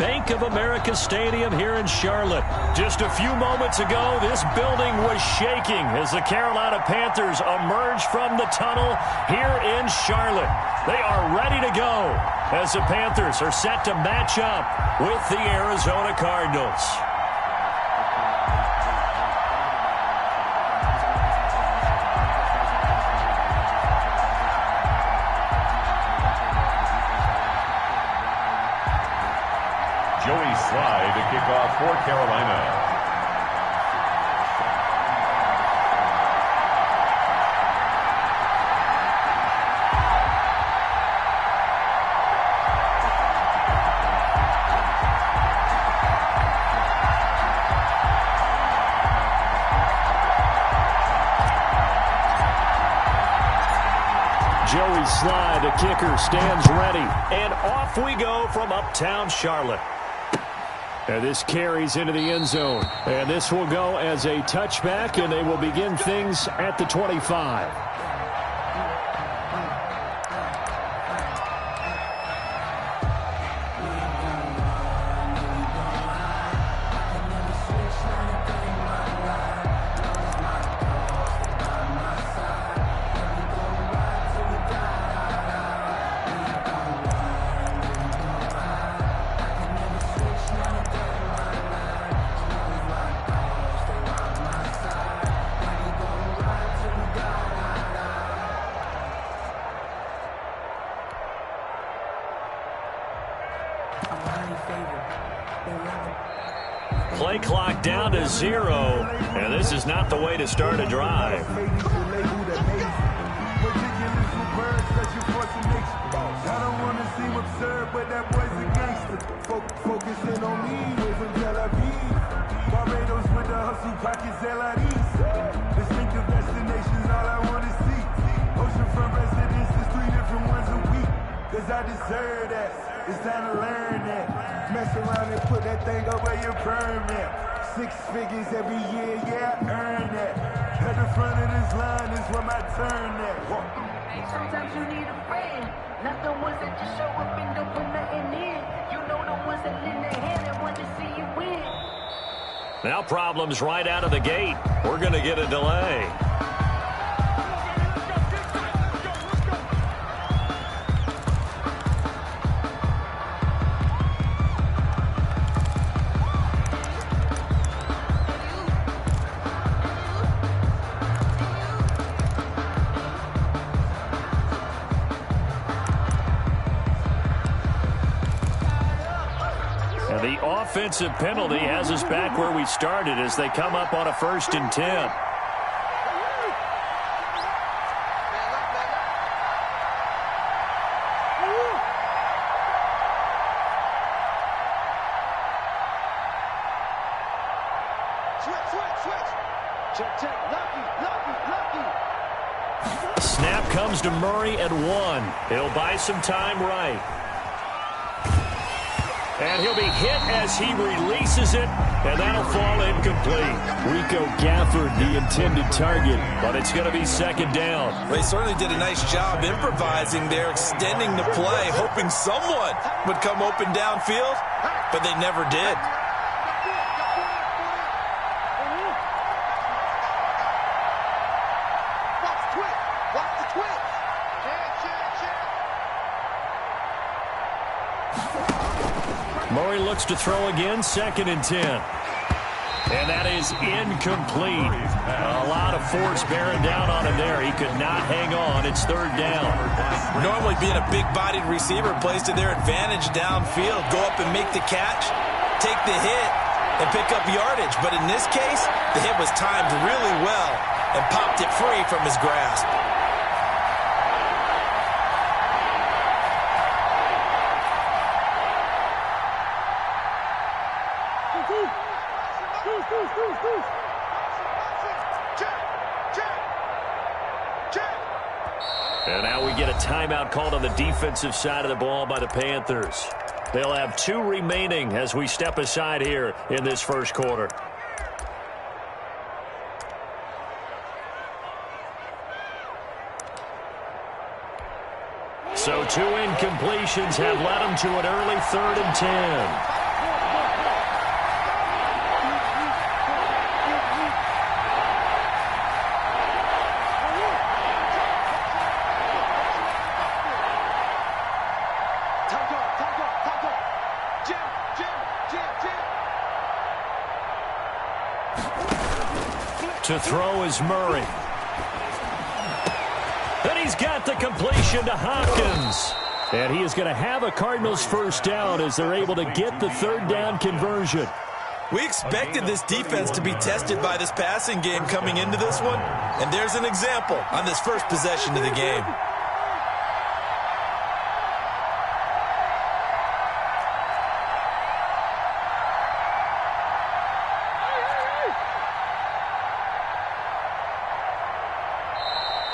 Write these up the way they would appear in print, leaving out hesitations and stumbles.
Bank of America Stadium here in Charlotte. Just a few moments ago, this building was shaking as the Carolina Panthers emerged from the tunnel here in Charlotte. They are ready to go as the Panthers are set to match up with the Arizona Cardinals. Joey Slye to kick off for Carolina. Joey Slye, the kicker, stands ready. And off we go from uptown Charlotte. And this carries into the end zone. And this will go as a touchback, and they will begin things at the 25. Play clock down to 0, and this is not the way to start a drive. Focusing on me, way from Tel Aviv. Barbados with the hustle pockets, LIDs. Distinctive destinations, all I want to see. Oceanfront residences, 3 different ones a week. Cause I deserve that. It's time to learn that. Mess around and put that thing over your permit. 6 figures every year, yeah, I earn that. At the front of this line is where my turn at. Hey, sometimes you need a friend. Not the ones that just show up and don't put nothing in. You know the ones that lend their hand and want to see you win. Now problems right out of the gate. We're going to get a delay. The offensive penalty has us back where we started as they come up on a 1st and 10. Snap comes to Murray at 1. He'll buy some time right. And he'll be hit as he releases it, and that'll fall incomplete. Rico Gafford, the intended target, but it's going to be 2nd down. Well, he certainly did a nice job improvising there, extending the play, hoping someone would come open downfield, but they never did. Murray looks to throw again, 2nd and 10. And that is incomplete. A lot of force bearing down on him there. He could not hang on. It's 3rd down. Normally being a big-bodied receiver plays to their advantage downfield. Go up and make the catch, take the hit, and pick up yardage. But in this case, the hit was timed really well and popped it free from his grasp. And now we get a timeout called on the defensive side of the ball by the Panthers. They'll have 2 remaining as we step aside here in this 1st quarter. So 2 incompletions have led them to an early 3rd and 10. To throw is Murray. And he's got the completion to Hopkins. And he is going to have a Cardinals first down as they're able to get the third down conversion. We expected this defense to be tested by this passing game coming into this one. And there's an example on this first possession of the game.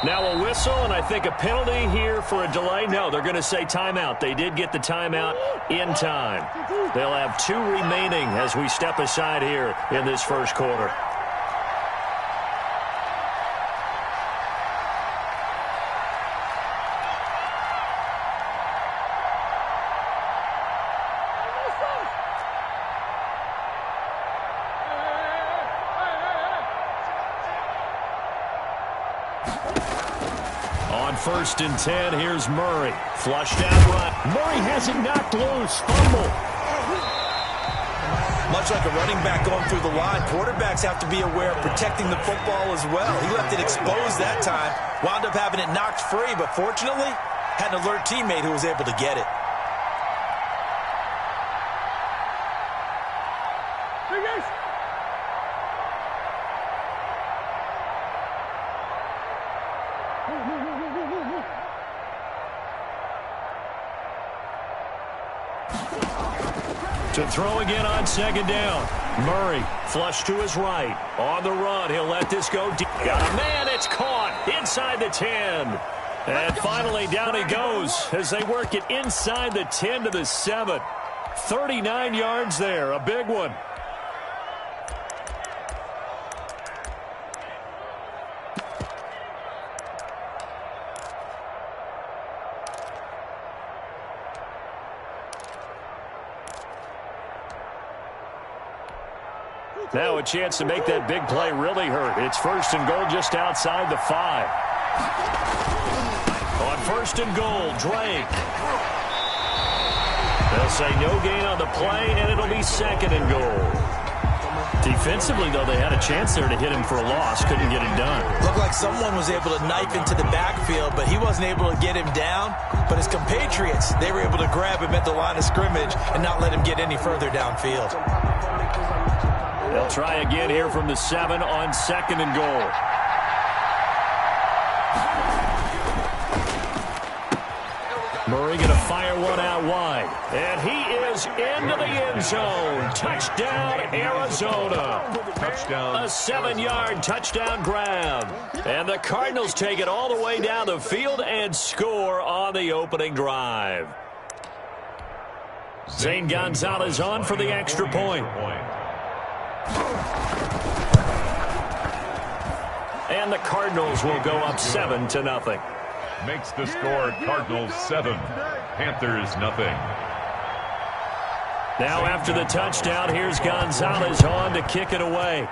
Now a whistle, and I think a penalty here for a delay. No, they're going to say timeout. They did get the timeout in time. They'll have 2 remaining as we step aside here in this first quarter. First and 10, here's Murray. Flushed out right. Murray has it knocked loose. Fumble. Much like a running back going through the line, quarterbacks have to be aware of protecting the football as well. He left it exposed that time, wound up having it knocked free, but fortunately, had an alert teammate who was able to get it. To throw again on second down. Murray flush to his right. On the run, he'll let this go deep. Got a man, it's caught inside the 10. And finally down he goes as they work it inside the 10 to the 7. 39 yards there, a big one. Now a chance to make that big play really hurt. It's first and goal just outside the 5. On first and goal, Drake. They'll say no gain on the play, and it'll be second and goal. Defensively, though, they had a chance there to hit him for a loss. Couldn't get it done. Looked like someone was able to knife into the backfield, but he wasn't able to get him down. But his compatriots, they were able to grab him at the line of scrimmage and not let him get any further downfield. They'll try again here from the 7 on second and goal. Murray going to fire one out wide. And he is into the end zone. Touchdown, Arizona. Touchdown. A 7-yard touchdown grab. And the Cardinals take it all the way down the field and score on the opening drive. Zane Gonzalez on for the extra point. And the Cardinals will go up 7-0. Makes the score Cardinals 7, Panthers nothing. Now after the touchdown, here's Gonzalez on to kick it away.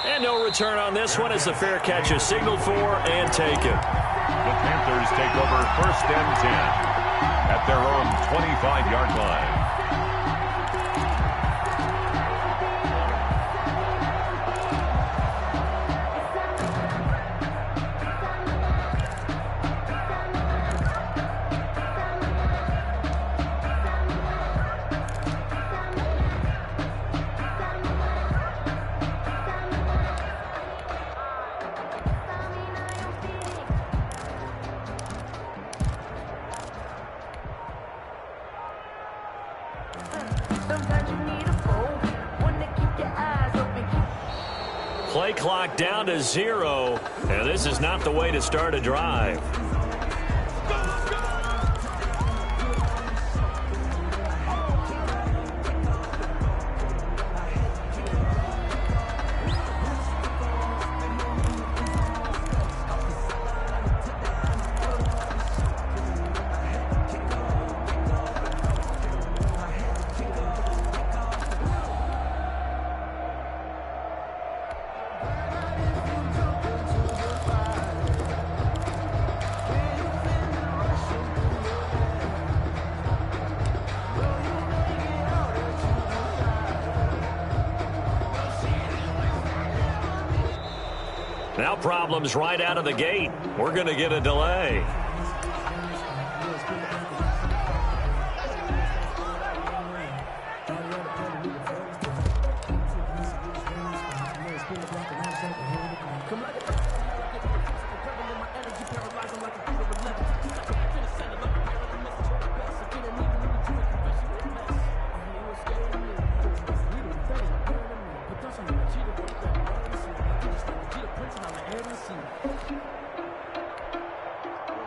And no return on this one as the fair catch is signaled for and taken. The Panthers take over first and 10 at their own 25-yard line. Play clock down to 0, and this is not the way to start a drive. Now problems right out of the gate. We're going to get a delay.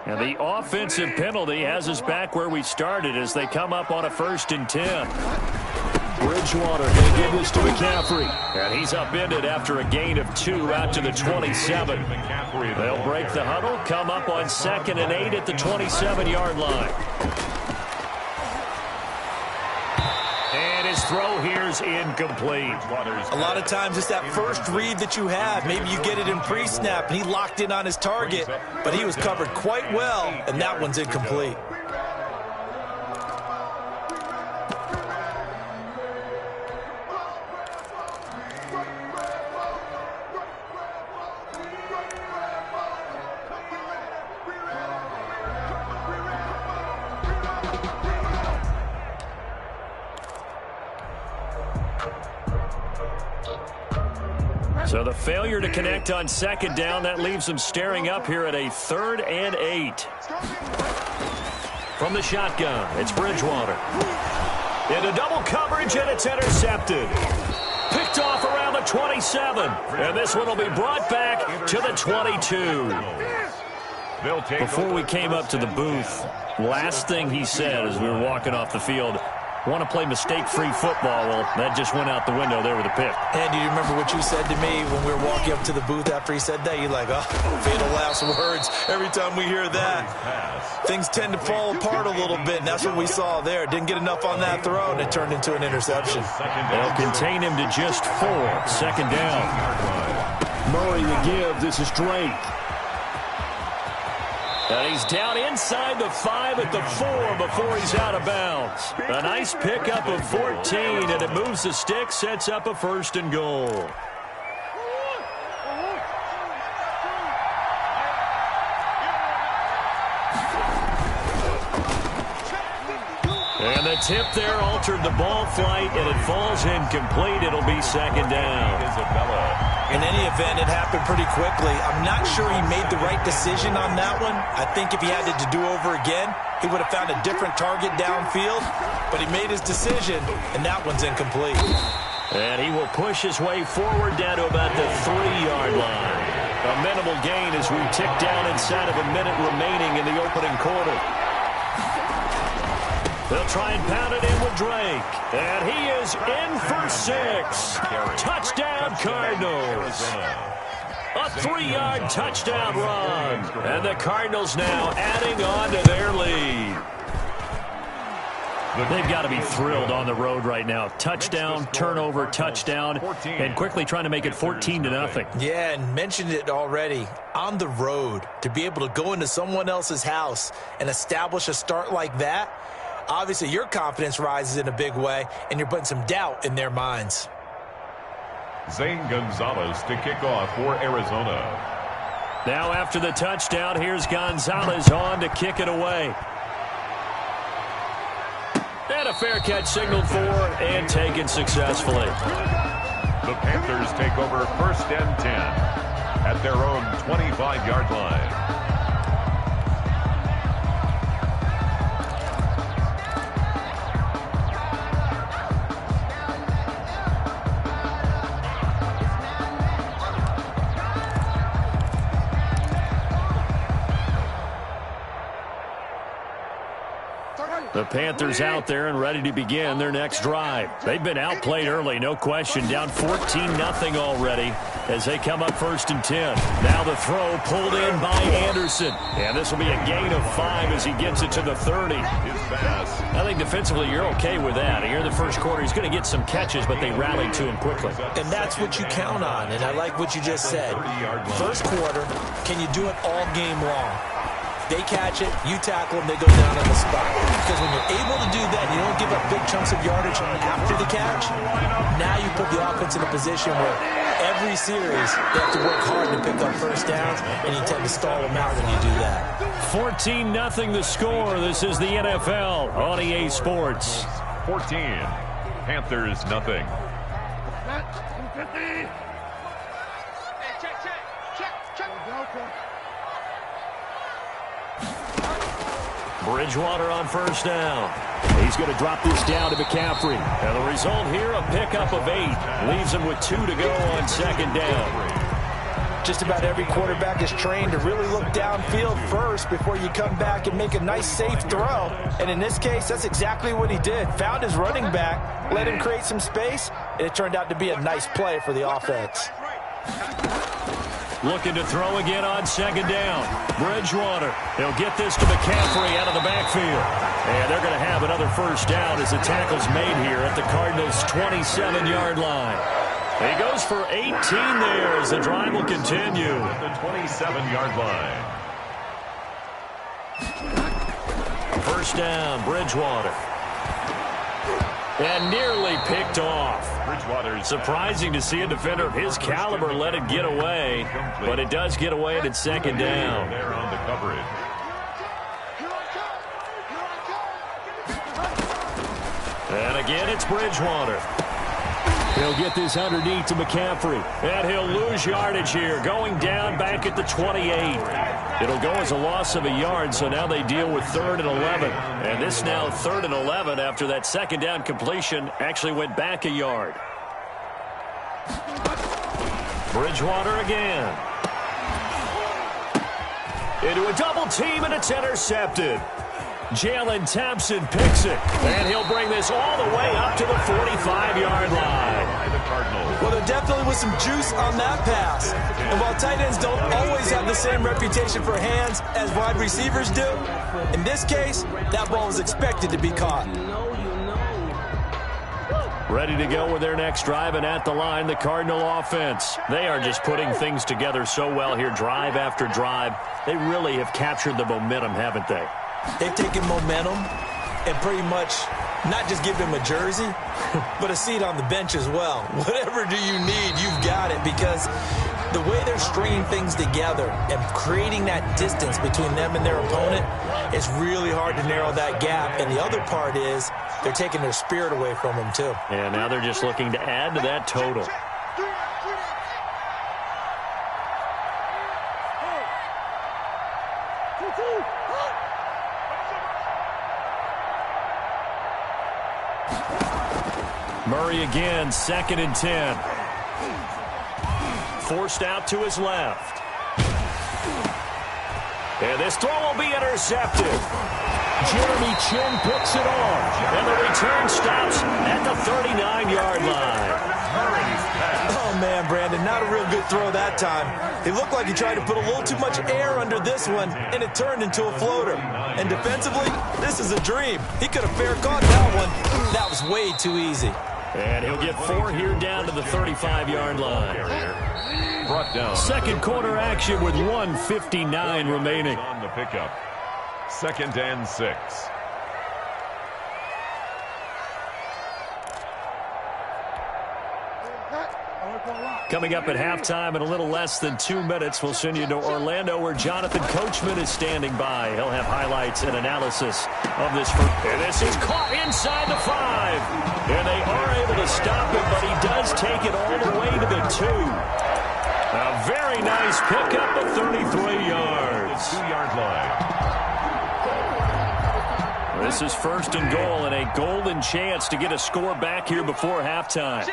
And the offensive penalty has us back where we started as they come up on a 1st and 10. Bridgewater going to give this to McCaffrey. And he's upended after a gain of 2 out to the 27. They'll break the huddle, come up on 2nd and 8 at the 27-yard line. And his throw here's incomplete. A lot of times it's that first read that you have. Maybe you get it in pre-snap, and he locked in on his target, but he was covered quite well, and that one's incomplete. So the failure to connect on 2nd down, that leaves them staring up here at a 3rd and 8. From the shotgun, it's Bridgewater. Into double coverage, and it's intercepted. Picked off around the 27. And this one will be brought back to the 22. Before we came up to the booth, last thing he said as we were walking off the field, want to play mistake-free football. Well, that just went out the window there with a pick. And do you remember what you said to me when we were walking up to the booth after he said that? You're like, oh, fatal last words. Every time we hear that, things tend to fall apart a little bit, and that's what we saw there. Didn't get enough on that throw, and it turned into an interception. They'll contain him to just 4. 2nd down. Murray to give. This is Drake. And he's down inside the 5 at the 4 before he's out of bounds. A nice pickup of 14, and it moves the stick, sets up a 1st and goal. And the tip there altered the ball flight, and it falls incomplete. It'll be 2nd down. In any event, it happened pretty quickly. I'm not sure he made the right decision on that one. I think if he had to do over again, he would have found a different target downfield. But he made his decision, and that one's incomplete. And he will push his way forward down to about the 3-yard line. A minimal gain as we tick down inside of a minute remaining in the opening quarter. They'll try and pound it in with Drake. And he is in for 6. Touchdown, Cardinals. A 3-yard touchdown run. And the Cardinals now adding on to their lead. They've got to be thrilled on the road right now. Touchdown, turnover, touchdown, and quickly trying to make it 14-0. Yeah, and mentioned it already. On the road, to be able to go into someone else's house and establish a start like that, obviously your confidence rises in a big way, and you're putting some doubt in their minds. Zane Gonzalez to kick off for Arizona. Now after the touchdown, here's Gonzalez on to kick it away. And a fair catch signaled for and taken successfully. The Panthers take over 1st and 10 at their own 25-yard line. The Panthers out there and ready to begin their next drive. They've been outplayed early, no question. Down 14-0 already as they come up 1st and 10. Now the throw pulled in by Anderson. And this will be a gain of 5 as he gets it to the 30. I think defensively you're okay with that. Here in the first quarter, he's going to get some catches, but they rallied to him quickly. And that's what you count on, and I like what you just said. First quarter, can you do it all game long? They catch it, you tackle them, they go down on the spot. Because when you're able to do that, you don't give up big chunks of yardage after the catch, now you put the offense in a position where every series they have to work hard to pick up first downs, and you tend to stall them out when you do that. 14-0 the score. This is the NFL on EA Sports. 14. Panthers nothing. Bridgewater on first down. He's going to drop this down to McCaffrey. And the result here, a pickup of 8. Leaves him with 2 to go on second down. Just about every quarterback is trained to really look downfield first before you come back and make a nice, safe throw. And in this case, that's exactly what he did. Found his running back, let him create some space, and it turned out to be a nice play for the offense. Looking to throw again on second down. Bridgewater. He'll get this to McCaffrey out of the backfield. And they're going to have another first down as the tackle's made here at the Cardinals' 27-yard line. He goes for 18 there as the drive will continue. At the 27-yard line. First down, Bridgewater. And nearly picked off. Bridgewater's surprising to see a defender of his caliber let it get away, but it does get away at its second down. There on the coverage. And again, it's Bridgewater. He'll get this underneath to McCaffrey. And he'll lose yardage here, going down back at the 28. It'll go as a loss of a yard, so now they deal with 3rd and 11. And this now 3rd and 11 after that second down completion actually went back a yard. Bridgewater again. Into a double team, and it's intercepted. Jalen Thompson picks it, and he'll bring this all the way up to the 45-yard line. Well, there definitely was some juice on that pass. And while tight ends don't always have the same reputation for hands as wide receivers do, in this case, that ball was expected to be caught. Ready to go with their next drive, and at the line, the Cardinal offense. They are just putting things together so well here, drive after drive. They really have captured the momentum, haven't they? They've taken momentum and pretty much not just give him a jersey, but a seat on the bench as well. Whatever do you need, you've got it, because the way they're stringing things together and creating that distance between them and their opponent, it's really hard to narrow that gap. And the other part is they're taking their spirit away from them, too. And now they're just looking to add to that total. Murray again, 2nd and 10. Forced out to his left. And this throw will be intercepted. Jeremy Chin picks it off. And the return stops at the 39-yard line. Oh, man, Brandon, not a real good throw that time. It looked like he tried to put a little too much air under this one, and it turned into a floater. And defensively, this is a dream. He could have fair caught that one. That was way too easy. And he'll get 4 here down to the 35-yard line. Brought down. Second quarter action with 1:59 remaining. On the pickup. 2nd and 6. Coming up at halftime in a little less than 2 minutes, we'll send you to Orlando where Jonathan Coachman is standing by. He'll have highlights and analysis of this. And this is caught inside the 5. And they are able to stop him, but he does take it all the way to the 2. A very nice pickup of 33 yards. 2-yard line. This is 1st and goal and a golden chance to get a score back here before halftime.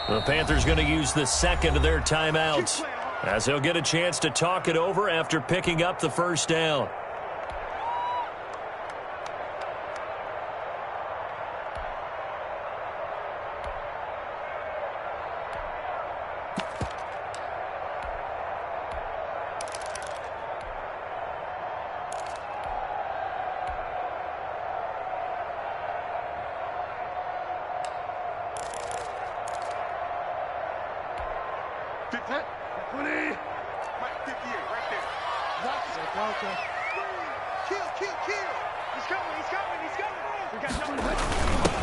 The Panthers going to use the 2nd of their timeouts as they'll get a chance to talk it over after picking up the first down.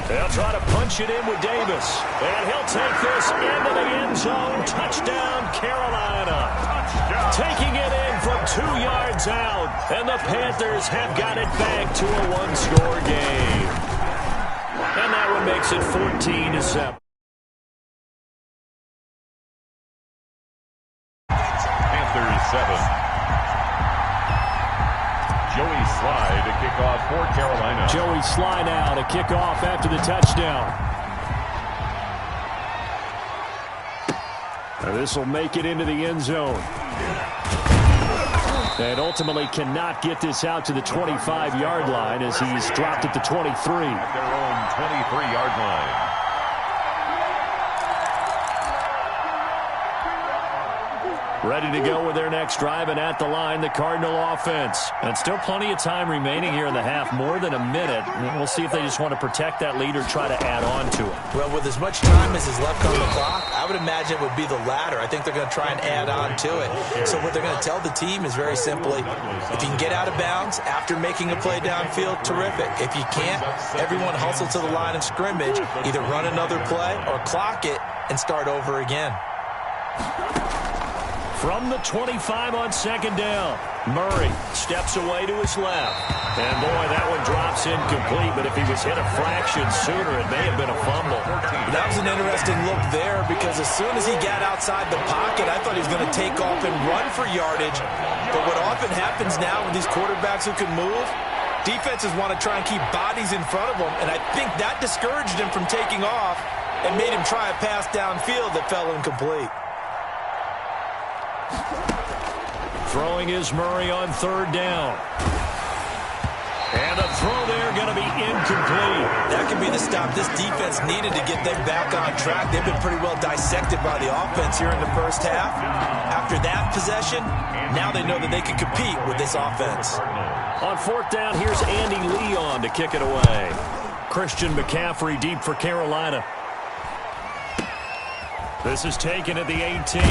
They'll try to punch it in with Davis. And he'll take this into the end zone. Touchdown, Carolina. Taking it in from 2 yards out. And the Panthers have got it back to a one-score game. And that one makes it 14-7. Panthers 7. Joey Sly to kick off for Carolina. Joey Sly now to kick off after the touchdown. And this will make it into the end zone. And ultimately cannot get this out to the 25-yard line as he's dropped at the 23. At their own 23-yard line. Ready to go with their next drive, and at the line, the Cardinal offense. And still plenty of time remaining here in the half, more than a minute. We'll see if they just want to protect that lead or try to add on to it. Well, with as much time as is left on the clock, I would imagine it would be the latter. I think they're going to try and add on to it. So what they're going to tell the team is very simply, if you can get out of bounds after making a play downfield, terrific. If you can't, everyone hustle to the line of scrimmage, either run another play or clock it and start over again. From the 25 on second down, Murray steps away to his left. And boy, that one drops incomplete, but if he was hit a fraction sooner, it may have been a fumble. That was an interesting look there because as soon as he got outside the pocket, I thought he was going to take off and run for yardage. But what often happens now with these quarterbacks who can move, defenses want to try and keep bodies in front of them, and I think that discouraged him from taking off and made him try a pass downfield that fell incomplete. Throwing is Murray on third down. And a throw there going to be incomplete. That could be the stop this defense needed to get them back on track. They've been pretty well dissected by the offense here in the first half. After that possession, now they know that they can compete with this offense. On fourth down, here's Andy Leon to kick it away. Christian McCaffrey deep for Carolina. This is taken at the 18.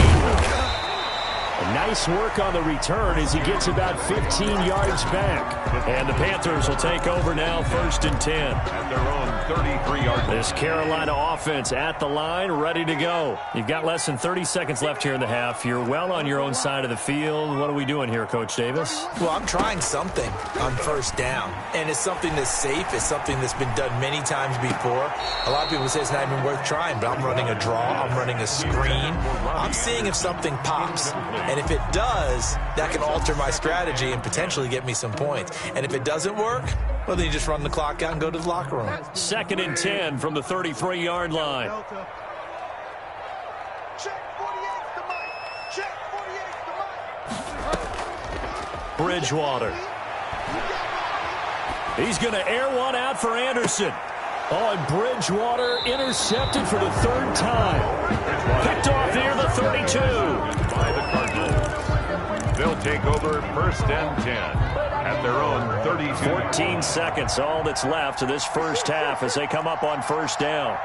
Nice work on the return as he gets about 15 yards back. And the Panthers will take over now, 1st and 10. At their own 33-yard line. This Carolina offense at the line, ready to go. You've got less than 30 seconds left here in the half. You're well on your own side of the field. What are we doing here, Coach Davis? Well, I'm trying something on first down. And it's something that's safe. It's something that's been done many times before. A lot of people say it's not even worth trying, but I'm running a draw. I'm running a screen. I'm seeing if something pops. And if it does, that can alter my strategy and potentially get me some points. And if it doesn't work, well, then you just run the clock out and go to the locker room. 2nd and 10 from the 33-yard line. Bridgewater. He's going to air one out for Anderson. Oh, and Bridgewater intercepted for the 3rd time. Picked off near the 32. By the Cardinals. They'll take over 1st and 10 at their own 32. 14 seconds, all that's left to this first half as they come up on 1st down.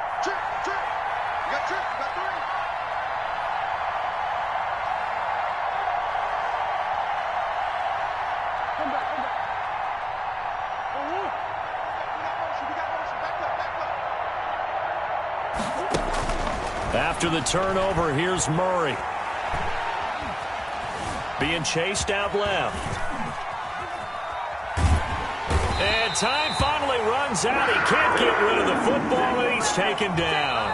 After the turnover, here's Murray. Being chased out left. And time finally runs out. He can't get rid of the football, and he's taken down.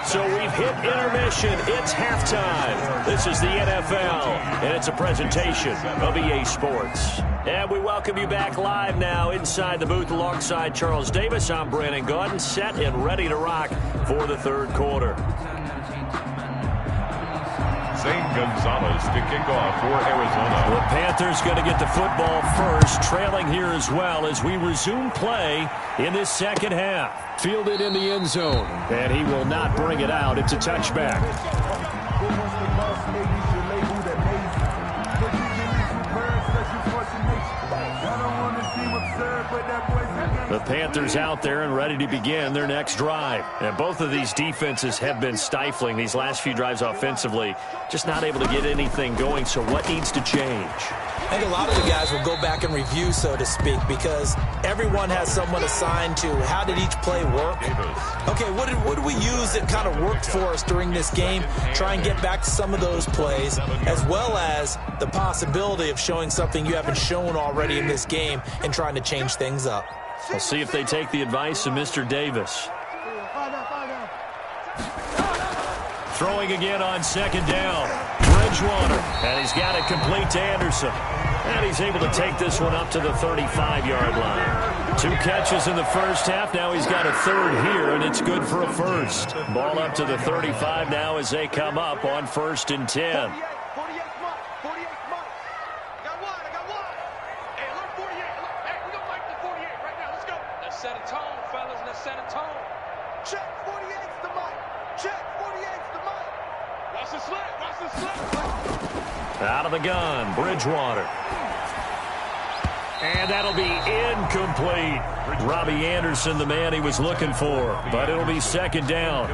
So we've hit intermission. It's halftime. This is the NFL, and it's a presentation of EA Sports. And we welcome you back live now inside the booth alongside Charles Davis. I'm Brandon Gaudin, set and ready to rock for the 3rd quarter. St. Gonzalez to kick off for Arizona. The Panthers going to get the football first, trailing here as well as we resume play in this 2nd half. Fielded in the end zone, and he will not bring it out. It's a touchback. The Panthers out there and ready to begin their next drive. And both of these defenses have been stifling these last few drives offensively. Just not able to get anything going, so what needs to change? I think a lot of the guys will go back and review, so to speak, because everyone has someone assigned to how did each play work. Okay, what did we use that kind of worked for us during this game? Try and get back to some of those plays, as well as the possibility of showing something you haven't shown already in this game and trying to change things up. We'll see if they take the advice of Mr. Davis. Throwing again on second down. Bridgewater, and he's got it complete to Anderson. And he's able to take this one up to the 35-yard line. 2 catches in the first half. Now he's got a third here, and it's good for a first. Ball up to the 35 now as they come up on 1st and 10. Set a tone, fellas. Let's set a tone. Check 48's the mic. Check 48's the mic. Watch the slip. Watch the slip. Out of the gun, Bridgewater. And that'll be incomplete. Robbie Anderson, the man he was looking for. But it'll be second down.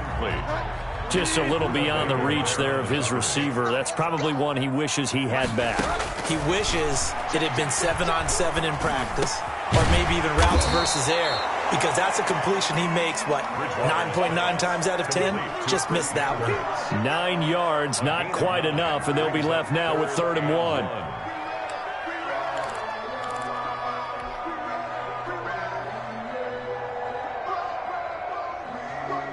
Just a little beyond the reach there of his receiver. That's probably one he wishes he had back. He wishes it had been 7-on-7 in practice, or maybe even routes versus air, because that's a completion he makes, 9.9 times out of 10? Just missed that one. 9 yards, not quite enough, and they'll be left now with 3rd and 1.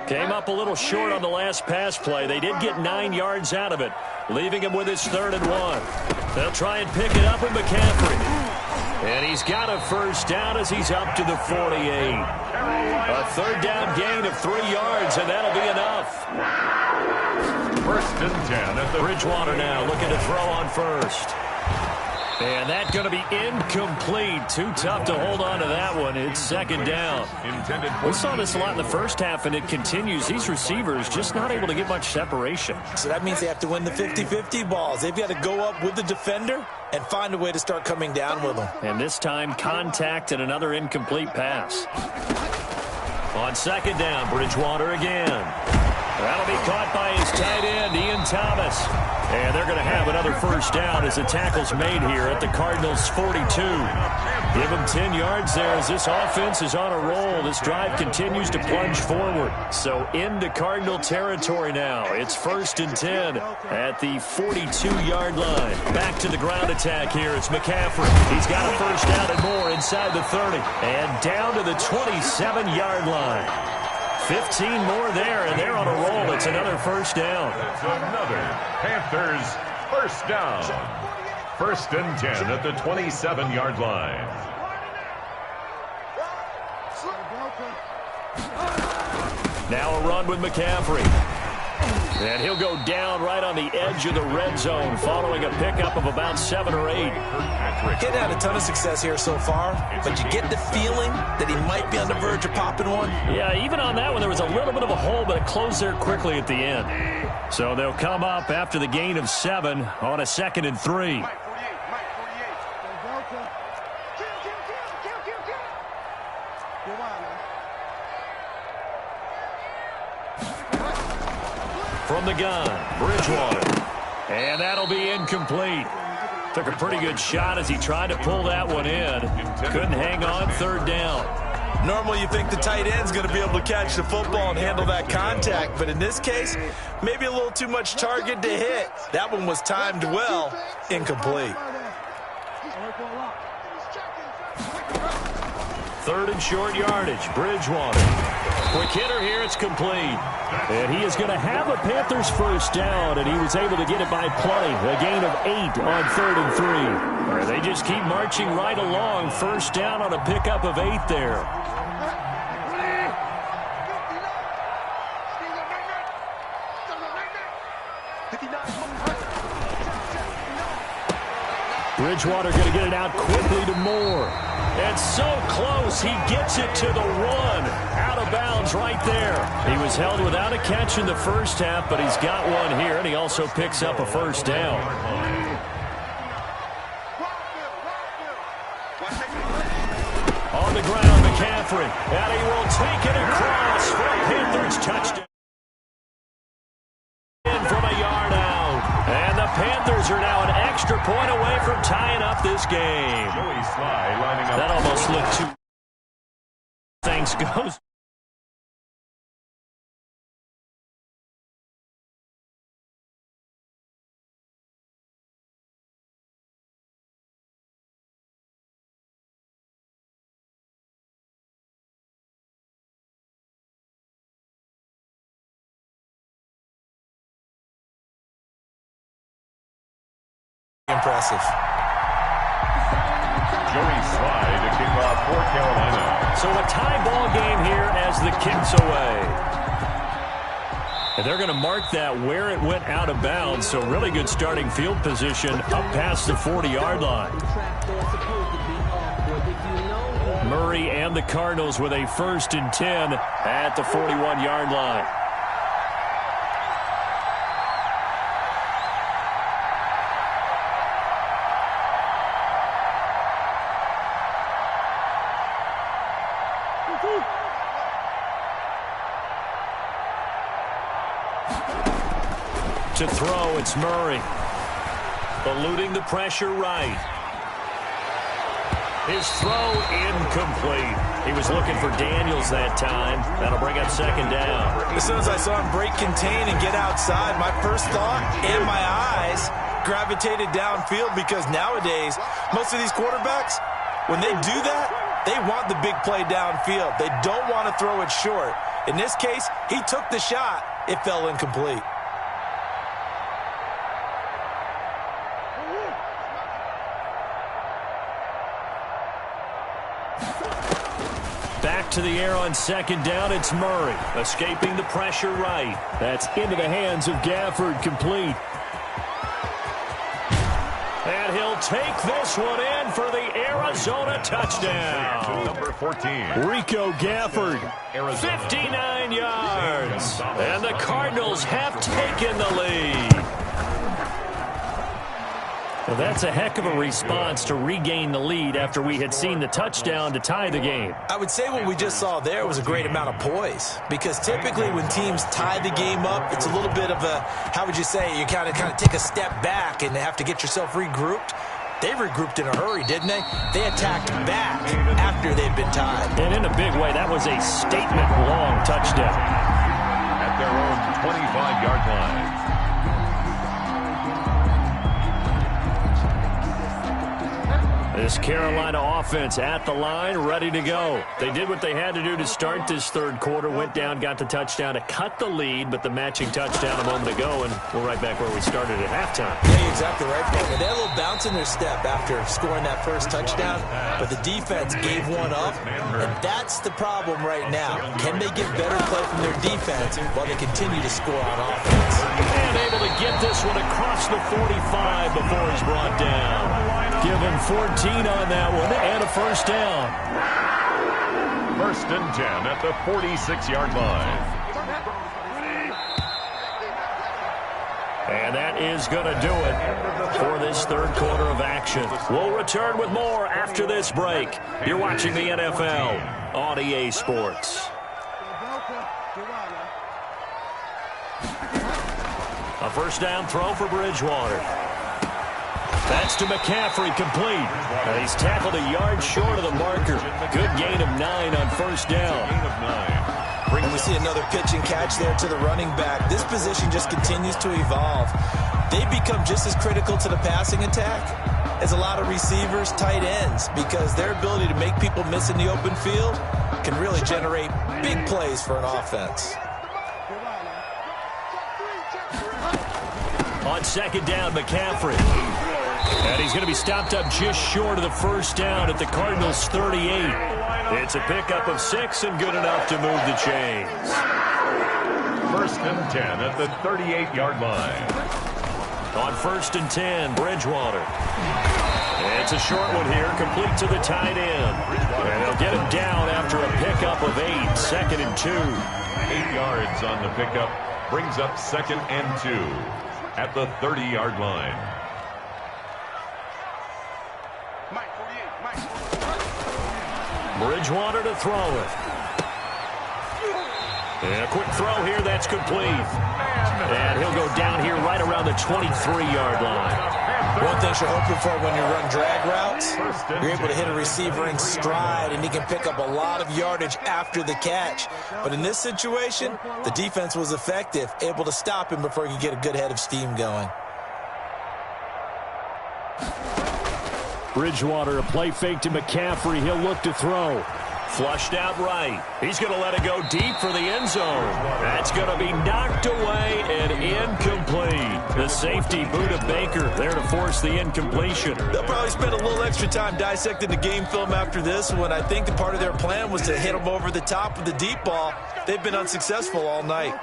Came up a little short on the last pass play. They did get 9 yards out of it, leaving him with his 3rd and 1. They'll try and pick it up with McCaffrey. And he's got a first down as he's up to the 48. A 3rd down gain of 3 yards, and that'll be enough. 1st and 10 at the Bridgewater now looking to throw on first. And that's going to be incomplete. Too tough to hold on to that one. It's 2nd down. We saw this a lot in the first half, and it continues. These receivers just not able to get much separation. So that means they have to win the 50-50 balls. They've got to go up with the defender and find a way to start coming down with them. And this time, contact and another incomplete pass. On 2nd down, Bridgewater again. That'll be caught by his tight end, Ian Thomas. And they're going to have another first down as the tackle's made here at the Cardinals' 42. Give them 10 yards there as this offense is on a roll. This drive continues to plunge forward. So into Cardinal territory now. It's 1st and 10 at the 42-yard line. Back to the ground attack here. It's McCaffrey. He's got a first down and more inside the 30. And down to the 27-yard line. 15 more there, and they're on a roll. It's another first down. It's another Panthers first down. 1st and 10 at the 27-yard line. Now a run with McCaffrey. And he'll go down right on the edge of the red zone following a pickup of about 7 or 8. Getting had a ton of success here so far, but you get the feeling that he might be on the verge of popping one. Yeah, even on that one, there was a little bit of a hole, but it closed there quickly at the end. So they'll come up after the gain of 7 on a 2nd and 3. From the gun, Bridgewater. And that'll be incomplete. Took a pretty good shot as he tried to pull that one in. Couldn't hang on, 3rd down. Normally you think the tight end's going to be able to catch the football and handle that contact, but in this case, maybe a little too much target to hit. That one was timed well, incomplete. 3rd and short yardage, Bridgewater. Quick hitter here, it's complete. And he is going to have a Panthers first down, and he was able to get it by play. A gain of 8 on 3rd and 3. And they just keep marching right along. First down on a pickup of 8 there. Bridgewater going to get it out quickly to Moore. And so close, he gets it to the 1. Out of bounds right there. He was held without a catch in the first half, but he's got one here, and he also picks up a first down. On the ground, McCaffrey. And he will take it across for a Panthers touchdown. From a yard out. And the Panthers are now an extra point away from tying up this game. Joey Sly lining up. That almost looked too... Things goes. Impressive. Joey Sly to kick off for Carolina. So a tie ball game here as the kick's away. And they're going to mark that where it went out of bounds. So really good starting field position up past the 40-yard line. Murray and the Cardinals with a 1st and 10 at the 41-yard line. To throw, it's Murray. Eluding the pressure right. His throw incomplete. He was looking for Daniels that time. That'll bring up 2nd down. As soon as I saw him break contain and get outside, my first thought and my eyes gravitated downfield, because nowadays, most of these quarterbacks, when they do that, they want the big play downfield. They don't want to throw it short. In this case, he took the shot. It fell incomplete. Back to the air on 2nd down, it's Murray. Escaping the pressure right. That's into the hands of Gafford, complete. And he'll take this one in for the Arizona touchdown. Number 14. Rico Gafford, 59 yards. And the Cardinals have taken the lead. Well, that's a heck of a response to regain the lead after we had seen the touchdown to tie the game. I would say what we just saw there was a great amount of poise, because typically when teams tie the game up, it's a little bit of a, how would you say, you kind of take a step back and have to get yourself regrouped. They regrouped in a hurry, didn't they? They attacked back after they'd been tied. And in a big way, that was a statement-long touchdown. At their own 25-yard line. This Carolina offense at the line, ready to go. They did what they had to do to start this 3rd quarter, went down, got the touchdown to cut the lead, but the matching touchdown a moment ago, and we're right back where we started at halftime. Yeah, you're exactly right, Paul. They had a little bounce in their step after scoring that first touchdown, but the defense gave one up, and that's the problem right now. Can they get better play from their defense while they continue to score on offense? And able to get this one across the 45 before he's brought down. Give him 14 on that one and a 1st down. 1st and 10 at the 46-yard line. And that is going to do it for this 3rd quarter of action. We'll return with more after this break. You're watching the NFL on EA Sports. A 1st down throw for Bridgewater. That's to McCaffrey, complete. And he's tackled a yard short of the marker. Good gain of 9 on 1st down. And we see another pitch and catch there to the running back. This position just continues to evolve. They become just as critical to the passing attack as a lot of receivers, tight ends, because their ability to make people miss in the open field can really generate big plays for an offense. On 2nd down, McCaffrey. And he's going to be stopped up just short of the 1st down at the Cardinals' 38. It's a pickup of 6 and good enough to move the chains. 1st and 10 at the 38-yard line. On 1st and 10, Bridgewater. It's a short one here, complete to the tight end. And they'll get him down after a pickup of 8, 2nd and 2. 8 yards on the pickup, brings up 2nd and 2 at the 30-yard line. Bridgewater to throw it. And a quick throw here, that's complete. And he'll go down here right around the 23-yard line. One thing you're hoping for when you run drag routes, you're able to hit a receiver in stride, and he can pick up a lot of yardage after the catch. But in this situation, the defense was effective, able to stop him before he could get a good head of steam going. Bridgewater, a play fake to McCaffrey. He'll look to throw. Flushed out right. He's going to let it go deep for the end zone. That's going to be knocked away and incomplete. The safety, Buda Baker, there to force the incompletion. They'll probably spend a little extra time dissecting the game film after this one. I think the part of their plan was to hit him over the top with the deep ball. They've been unsuccessful all night.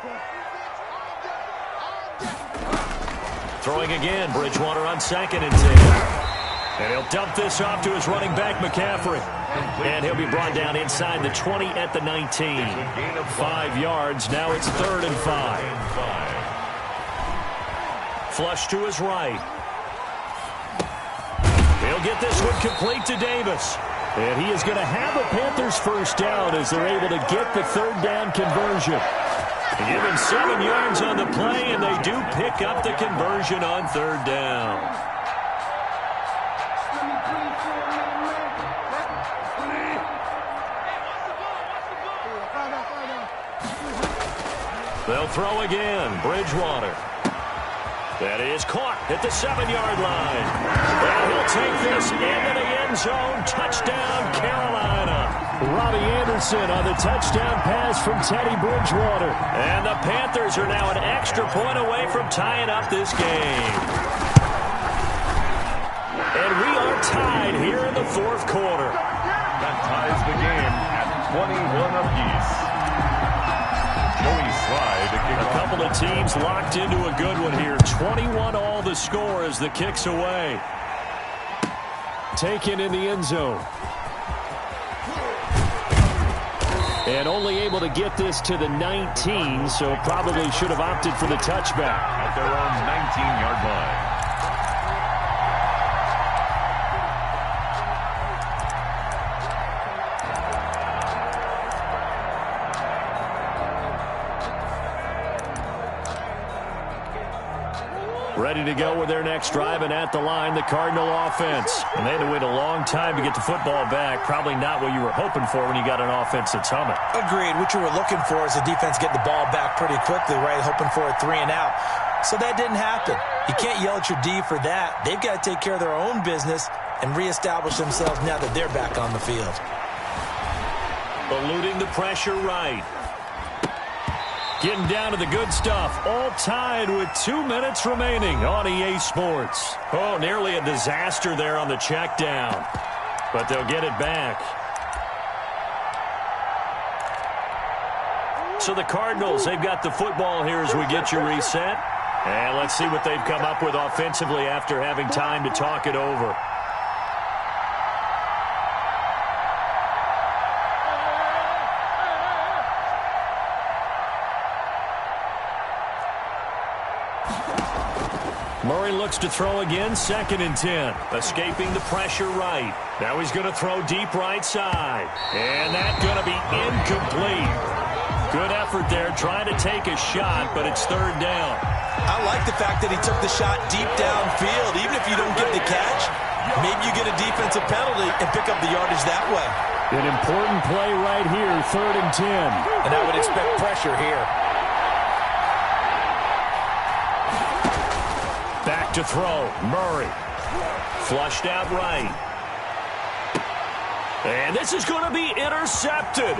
Throwing again, Bridgewater on 2nd and 10. And he'll dump this off to his running back, McCaffrey. And he'll be brought down inside the 20 at the 19. 5 yards. Now it's 3rd and 5. Flush to his right. He'll get this one complete to Davis. And he is going to have a Panthers first down as they're able to get the 3rd down conversion. Give him 7 yards on the play, and they do pick up the conversion on 3rd down. They'll throw again. Bridgewater. That is caught at the 7-yard line. And he'll take this into the end zone. Touchdown, Carolina. Robbie Anderson on the touchdown pass from Teddy Bridgewater. And the Panthers are now an extra point away from tying up this game. And we are tied here in the 4th quarter. That ties the game at 21 apiece. A couple of teams locked into a good one here. 21 all the score as the kick's away. Taken in the end zone. And only able to get this to the 19, so probably should have opted for the touchback. At their own 19-yard line. Ready to go with their next drive, and at the line, the Cardinal offense. And they had to wait a long time to get the football back. Probably not what you were hoping for when you got an offense that's humming. Agreed. What you were looking for is the defense getting the ball back pretty quickly, right? Hoping for a 3 and out. So that didn't happen. You can't yell at your D for that. They've got to take care of their own business and reestablish themselves now that they're back on the field. Eluding the pressure right. Getting down to the good stuff. All tied with 2 minutes remaining on EA Sports. Oh, nearly a disaster there on the check down. But they'll get it back. So the Cardinals, they've got the football here as we get you reset. And let's see what they've come up with offensively after having time to talk it over. Murray looks to throw again, 2nd and 10. Escaping the pressure right. Now he's going to throw deep right side. And that's going to be incomplete. Good effort there, trying to take a shot, but it's 3rd down. I like the fact that he took the shot deep downfield. Even if you don't get the catch, maybe you get a defensive penalty and pick up the yardage that way. An important play right here, 3rd and 10. And I would expect pressure here. Back to throw, Murray. Flushed out right. And this is going to be intercepted.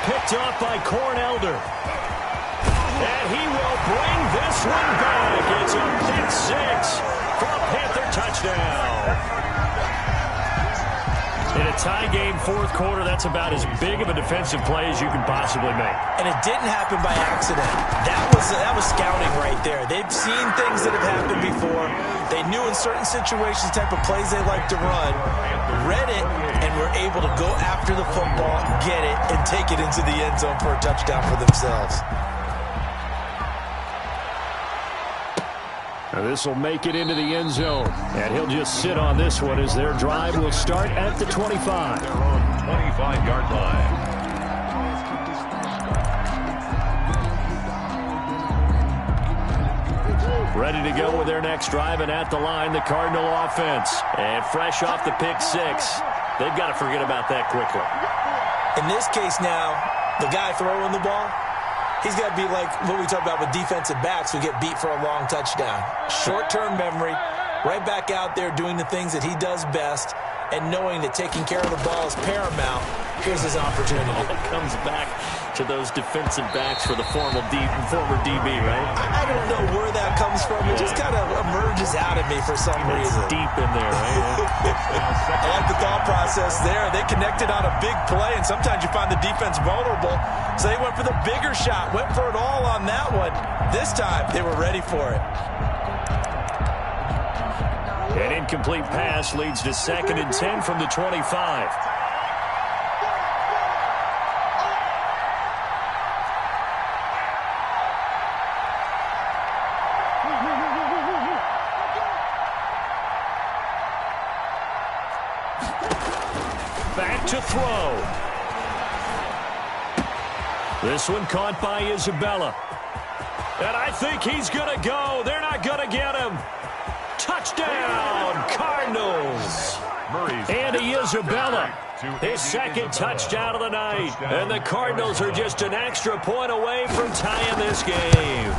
Picked off by Cornelder. And he will bring this one back. It's a pick 6 for a Panther touchdown. In a tie game, 4th quarter, that's about as big of a defensive play as you can possibly make. And it didn't happen by accident. That was scouting right there. They've seen things that have happened before. They knew in certain situations the type of plays they like to run, read it, and were able to go after the football, get it, and take it into the end zone for a touchdown for themselves. This will make it into the end zone. And he'll just sit on this one as their drive will start at the 25. Their own 25-yard line. Ready to go with their next drive, and at the line, the Cardinal offense. And fresh off the pick six, they've got to forget about that quickly. In this case now, the guy throwing the ball, he's got to be like what we talk about with defensive backs who get beat for a long touchdown. Short-term memory, right back out there doing the things that he does best, and knowing that taking care of the ball is paramount. Here's his opportunity. It comes back to those defensive backs for the former DB, right? I don't know where that comes from. It just kind of emerges out of me for some reason. It's deep in there, right? I like the thought process there. They connected on a big play, and sometimes you find the defense vulnerable. So they went for the bigger shot, went for it all on that one. This time, they were ready for it. An incomplete pass leads to 2nd and 10 from the 25. Back to throw. This one caught by Isabella. And I think he's going to go. They're not going to get him. Touchdown, Cardinals. Andy Isabella, his 2nd touchdown of the night. And the Cardinals are just an extra point away from tying this game.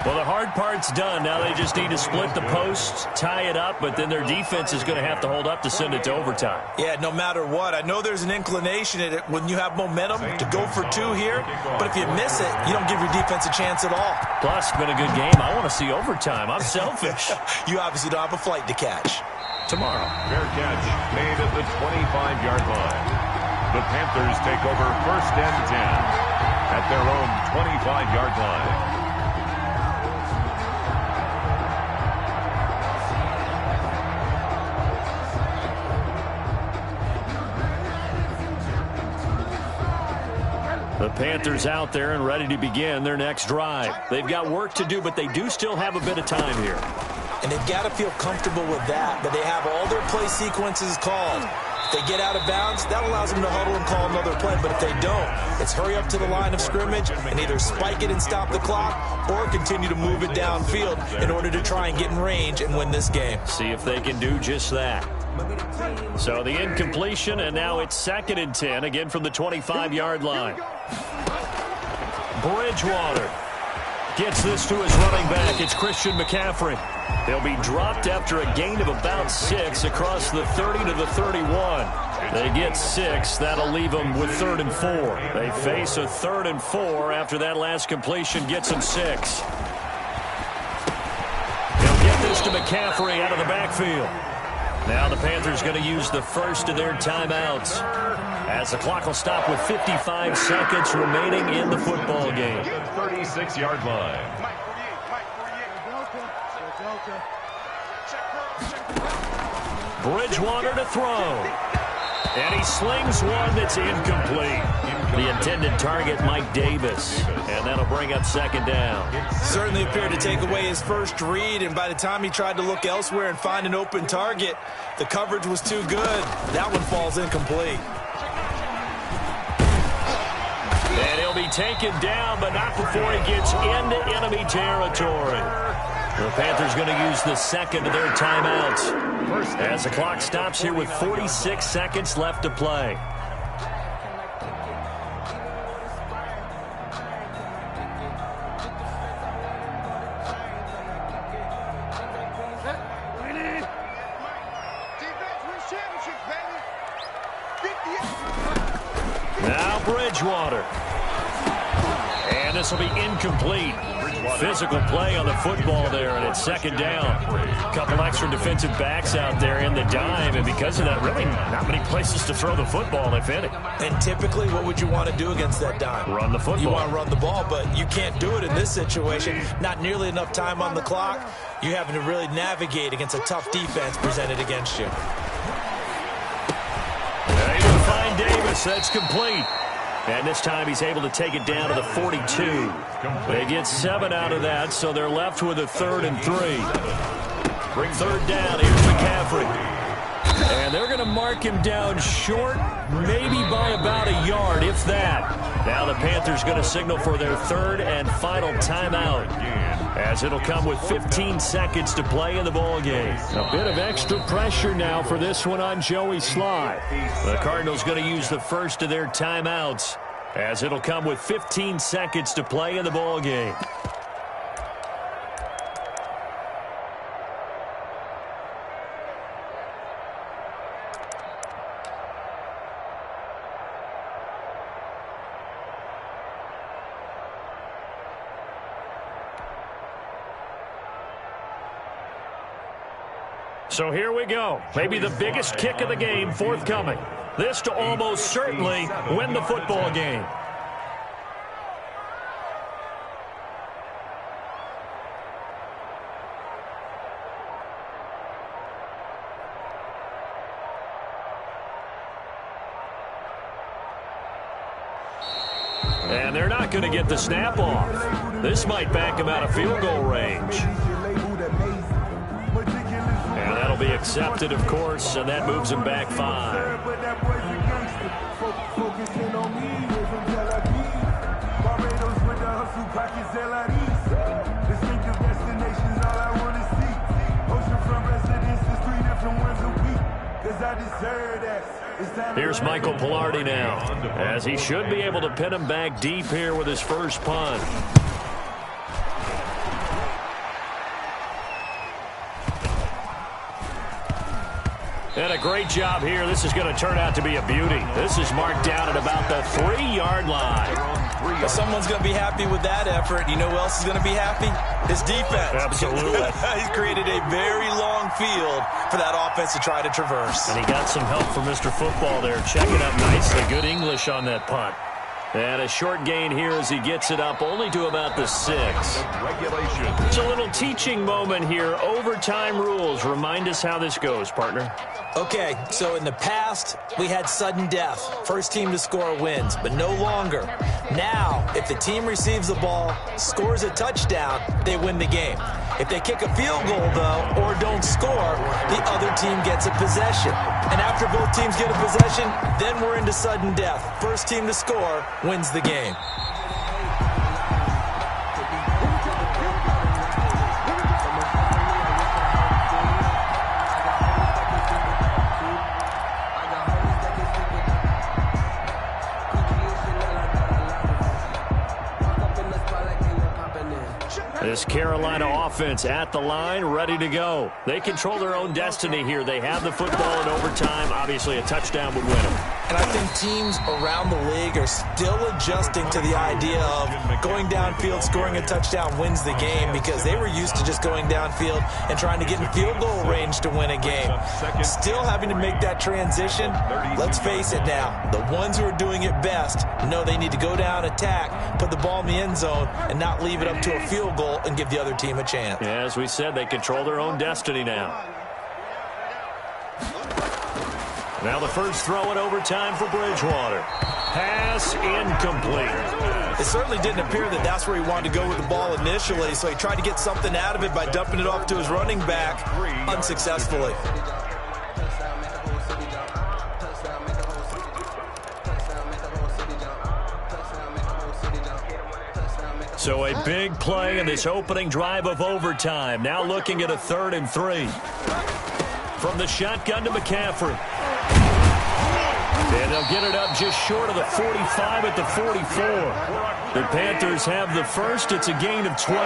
Well, the hard part's done. Now they just need to split the posts, tie it up, but then their defense is going to have to hold up to send it to overtime. Yeah, no matter what. I know there's an inclination in it when you have momentum to go for 2 here, but if you miss it, you don't give your defense a chance at all. Plus, it's been a good game. I want to see overtime. I'm selfish. You obviously don't have a flight to catch. Tomorrow. Fair catch made at the 25-yard line. The Panthers take over 1st and 10 at their own 25-yard line. The Panthers out there and ready to begin their next drive. They've got work to do, but they do still have a bit of time here. And they've got to feel comfortable with that, but they have all their play sequences called. If they get out of bounds, that allows them to huddle and call another play, but if they don't, it's hurry up to the line of scrimmage and either spike it and stop the clock or continue to move it downfield in order to try and get in range and win this game. See if they can do just that. So the incompletion, and now it's 2nd and 10, again from the 25-yard line. Bridgewater gets this to his running back. It's Christian McCaffrey. He'll be dropped after a gain of about 6 across the 30 to the 31. They get 6. That'll leave them with 3rd and 4. They face a 3rd and 4 after that last completion gets them 6. They'll get this to McCaffrey out of the backfield. Now the Panthers going to use the first of their timeouts as the clock will stop with 55 seconds remaining in the football game. 36-yard line. Bridgewater to throw. And he slings one that's incomplete. The intended target, Mike Davis. And that'll bring up 2nd down. Certainly appeared to take away his first read, and by the time he tried to look elsewhere and find an open target, the coverage was too good. That one falls incomplete. And he'll be taken down, but not before he gets into enemy territory. The Panthers going to use the 2nd of their timeouts as the clock stops here with 46 seconds left to play. Now Bridgewater. And this will be incomplete. Physical play on the football there, and it's 2nd down. A couple extra defensive backs out there in the dime, and because of that, really not many places to throw the football, if any. And typically, what would you want to do against that dime? Run the football. You want to run the ball, but you can't do it in this situation. Not nearly enough time on the clock. You're having to really navigate against a tough defense presented against you. Able to find Davis. That's complete. And this time he's able to take it down to the 42. They get 7 out of that, so they're left with a 3rd and 3. Third down, here's McCaffrey. And they're going to mark him down short, maybe by about a yard, if that. Now the Panthers going to signal for their 3rd and final timeout, as it'll come with 15 seconds to play in the ballgame. A bit of extra pressure now for this one on Joey Sly. The Cardinals going to use the first of their timeouts, as it'll come with 15 seconds to play in the ballgame. So here we go. Maybe the biggest kick of the game forthcoming. This to almost certainly win the football game. And they're not going to get the snap off. This might back him out of field goal range. And that'll be accepted, of course, and that moves him back 5. Here's Michael Pilardi now, as he should be able to pin him back deep here with his first punt. And a great job here. This is going to turn out to be a beauty. This is marked down at about the 3-yard line. Well, someone's going to be happy with that effort. You know who else is going to be happy? His defense. Absolutely. He's created a very long field for that offense to try to traverse. And he got some help from Mr. Football there, checking up nicely. Good English on that punt. And a short gain here as he gets it up only to about the 6. It's a little teaching moment here. Overtime rules. Remind us how this goes, partner. Okay, so in the past, we had sudden death. First team to score wins, but no longer. Now, if the team receives the ball, scores a touchdown, they win the game. If they kick a field goal, though, or don't score, the other team gets a possession. And after both teams get a possession, then we're into sudden death. First team to score wins the game. This Carolina offense at the line, ready to go. They control their own destiny here. They have the football in overtime. Obviously, a touchdown would win them. And I think teams around the league are still adjusting to the idea of going downfield, scoring a touchdown wins the game, because they were used to just going downfield and trying to get in field goal range to win a game. Still having to make that transition. Let's face it now, the ones who are doing it best know they need to go down, attack, put the ball in the end zone, and not leave it up to a field goal and give the other team a chance. Yeah, as we said, they control their own destiny now. Now the first throw in overtime for Bridgewater. Pass incomplete. It certainly didn't appear that that's where he wanted to go with the ball initially, so he tried to get something out of it by dumping it off to his running back unsuccessfully. So a big play in this opening drive of overtime. Now looking at a 3rd and 3. From the shotgun to McCaffrey. And they'll get it up just short of the 45 at the 44. The Panthers have the first. It's a gain of 12.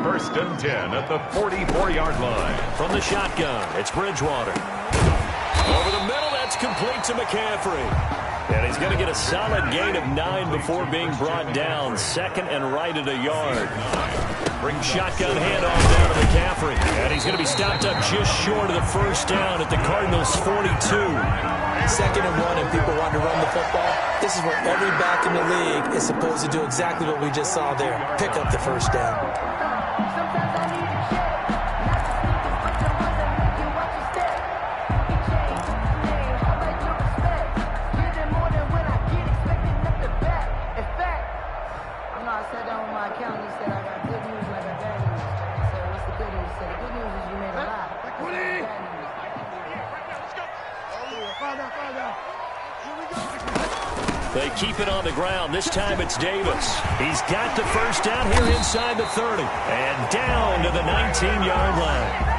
1st and 10 at the 44-yard line. From the shotgun, it's Bridgewater. Over the middle, that's complete to McCaffrey. And he's going to get a solid gain of 9 before being brought down. 2nd and right at a yard. Shotgun handoff down to McCaffrey. And he's going to be stopped up just short of the first down at the Cardinals' 42. 2nd and 1, and people want to run the football. This is where every back in the league is supposed to do exactly what we just saw there. Pick up the first down. They keep it on the ground. This time it's Davis. He's got the first down here inside the 30. And down to the 19-yard line.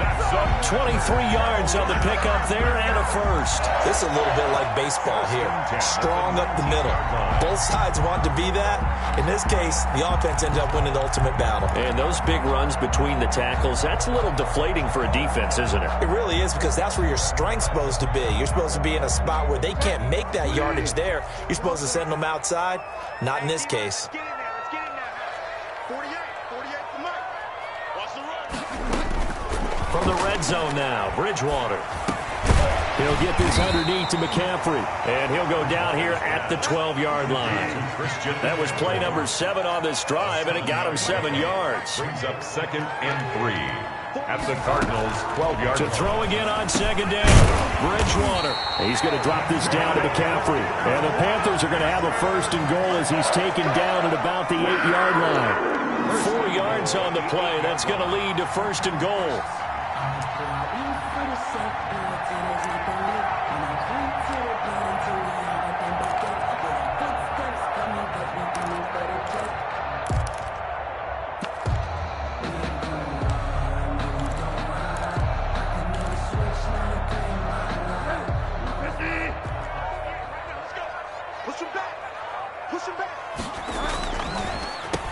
23 yards on the pickup there and a first. This is a little bit like baseball here. Strong up the middle. Both sides want to be that. In this case, the offense ended up winning the ultimate battle. And those big runs between the tackles, that's a little deflating for a defense, isn't it? It really is, because that's where your strength's supposed to be. You're supposed to be in a spot where they can't make that yardage there. You're supposed to send them outside. Not in this case. Let's get in there. Let's get in there. 48 for Mike. Watch the run. From the red zone now, Bridgewater. He'll get this underneath to McCaffrey, and he'll go down here at the 12-yard line. That was play number 7 on this drive, and it got him 7 yards. Brings up 2nd and 3 at the Cardinals' 12-yard To throw again on 2nd down, Bridgewater. He's going to drop this down to McCaffrey, and the Panthers are going to have a 1st and goal as he's taken down at about the 8-yard line. 4 yards on the play. That's going to lead to 1st and goal.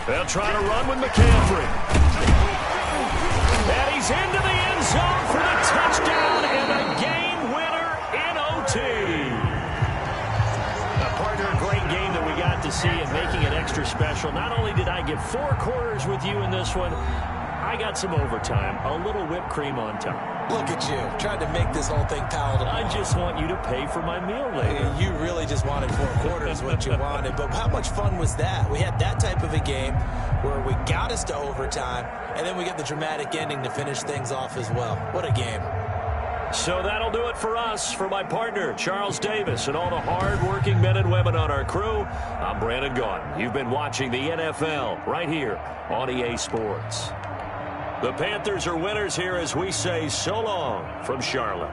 They'll try to run with McCaffrey. And he's into the end zone for the touchdown and a game winner in OT. Partner, a great game that we got to see and making it extra special. Not only did I get 4 quarters with you in this one, I got some overtime, a little whipped cream on top. Look at you, trying to make this whole thing palatable. I just want you to pay for my meal later. You really just wanted 4 quarters, what you wanted. But how much fun was that? We had that type of a game where we got us to overtime, and then we get the dramatic ending to finish things off as well. What a game. So that'll do it for us. For my partner, Charles Davis, and all the hard-working men and women on our crew, I'm Brandon Gaudin. You've been watching the NFL right here on EA Sports. The Panthers are winners here as we say so long from Charlotte.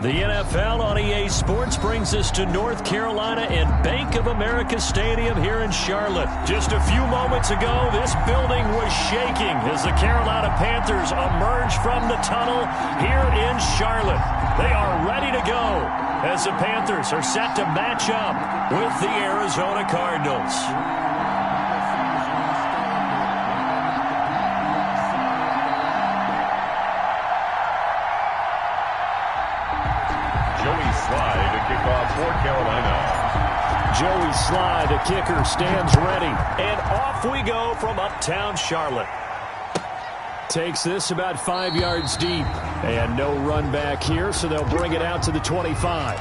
The NFL on EA Sports brings us to North Carolina and Bank of America Stadium here in Charlotte. Just a few moments ago, this building was shaking as the Carolina Panthers emerged from the tunnel here in Charlotte. They are ready to go as the Panthers are set to match up with the Arizona Cardinals. Slide to kick off for Carolina. Joey Slide, the kicker, stands ready. And off we go from uptown Charlotte. Takes this about 5 yards deep. And no run back here, so they'll bring it out to the 25.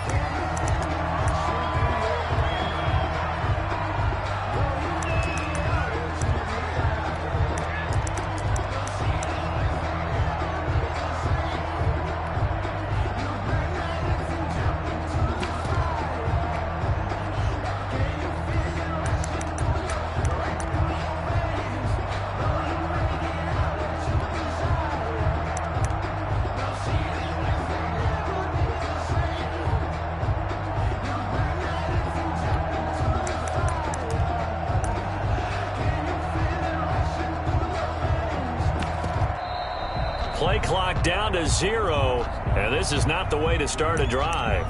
Play clock down to 0, and this is not the way to start a drive.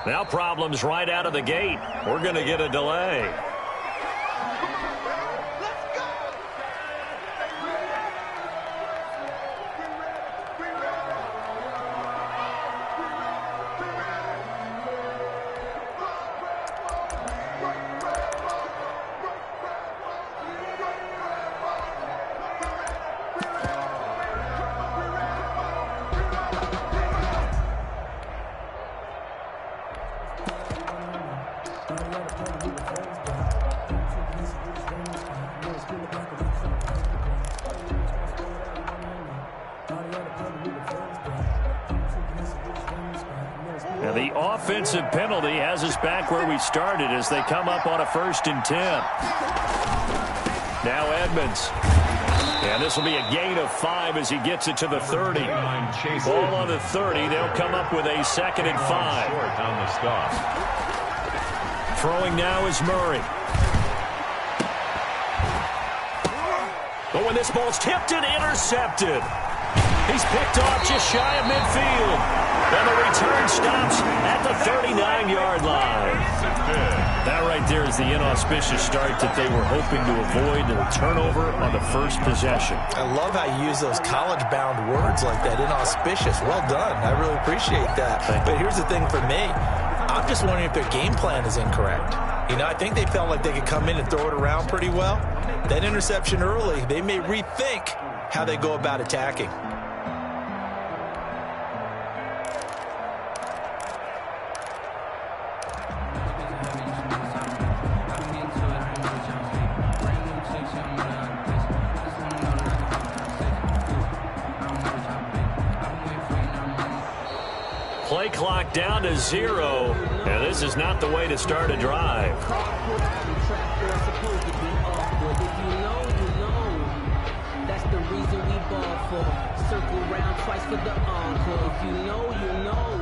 Now problems right out of the gate. We're going to get a delay. Now the offensive penalty has us back where we started as they come up on a 1st and 10. Now Edmonds. And this will be a gain of 5 as he gets it to the 30. Ball on the 30. They'll come up with a 2nd and 5. On the stop. Throwing now is Murray. But when this ball's tipped and intercepted, he's picked off just shy of midfield. And the return stops at the 39-yard line. That right there is the inauspicious start that they were hoping to avoid, the turnover on the first possession. I love how you use those college-bound words like that, inauspicious. Well done. I really appreciate that. But here's the thing for me. I'm just wondering if their game plan is incorrect. You know, I think they felt like they could come in and throw it around pretty well. That interception early, they may rethink how they go about attacking. Play clock down to 0. And this is not the way to start a drive. That's the reason we ball for. Circle round twice for the encore. If you know, you know.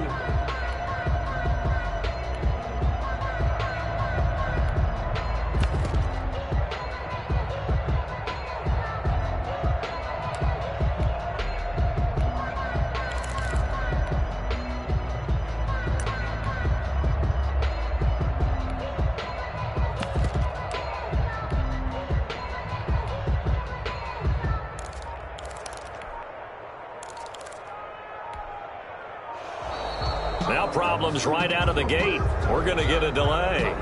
Now problems right out of the gate. We're going to get a delay.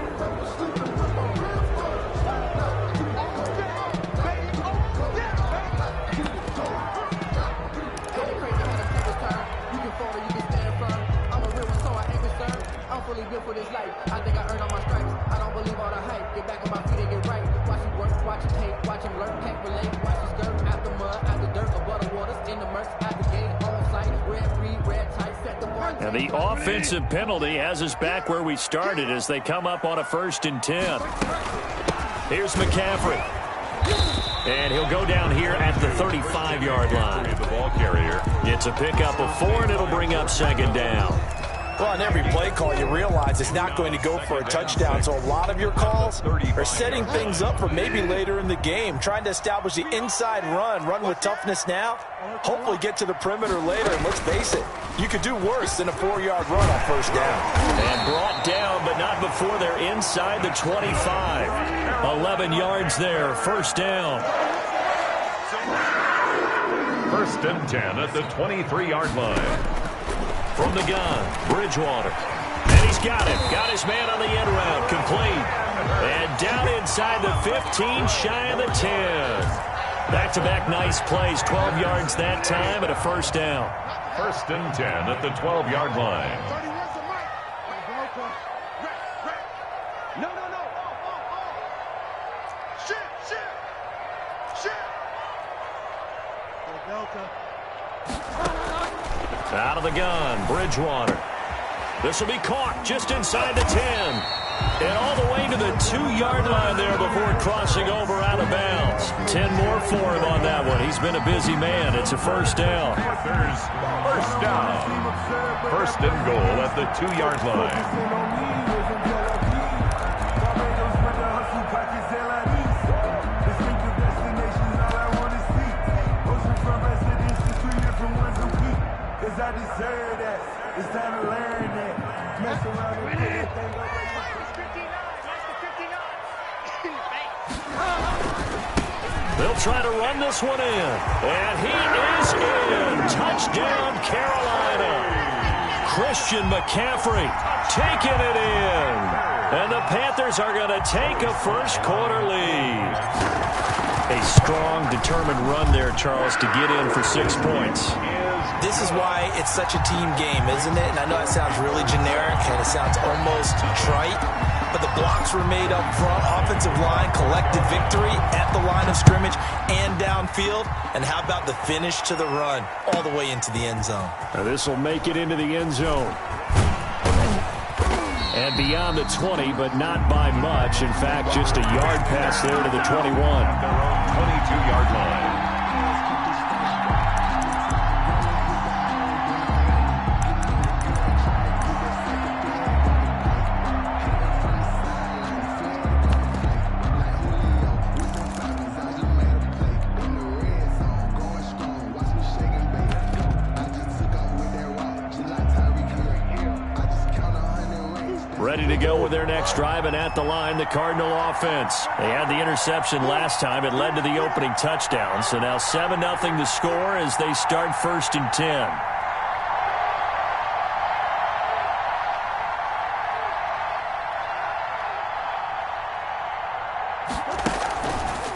For this life, I think I earned all my stripes. I don't believe all the hype. Get back on my feet and get right. Watch him work, watch him hate, watch him learn, can't relate. Watch his skirt out the mud, out the dirt, above the waters, in the murks, out the gate, on sight, red tight, set the bar. And the offensive penalty has us back where we started as they come up on a 1st and 10. Here's McCaffrey. And he'll go down here at the 35-yard line. The ball carrier Gets a pickup of 4, and it'll bring up 2nd down. Well, on every play call, you realize it's not going to go for a touchdown, so a lot of your calls are setting things up for maybe later in the game, trying to establish the inside run with toughness now, hopefully get to the perimeter later, and let's face it, you could do worse than a 4-yard run on 1st down. And brought down, but not before they're inside the 25. 11 yards there, 1st down. 1st and 10 at the 23-yard line. From the gun, Bridgewater. And he's got it. Got his man on the end route. Complete. And down inside the 15, shy of the 10. Back-to-back nice plays. 12 yards that time and a 1st down. 1st and 10 at the 12-yard line. Out of the gun, Bridgewater. This will be caught just inside the 10. And all the way to the 2-yard line there before crossing over out of bounds. 10 more for him on that one. He's been a busy man. It's a 1st down. Panthers, 1st down. 1st and goal at the 2-yard line. I deserve that. It's time to learn that. Mess around and put that thing up. They'll try to run this one in. And he is in. Touchdown, Carolina. Christian McCaffrey taking it in. And the Panthers are going to take a 1st quarter lead. A strong, determined run there, Charles, to get in for 6 points. This is why it's such a team game, isn't it? And I know it sounds really generic and it sounds almost trite, but the blocks were made up front, offensive line, collective victory at the line of scrimmage and downfield. And how about the finish to the run all the way into the end zone? Now this will make it into the end zone. And beyond the 20, but not by much. In fact, just a yard pass there to the 21. At their own 22-yard line. Ready to go with their next drive, and at the line, the Cardinal offense. They had the interception last time. It led to the opening touchdown. So now 7-0 the score as they start 1st and 10.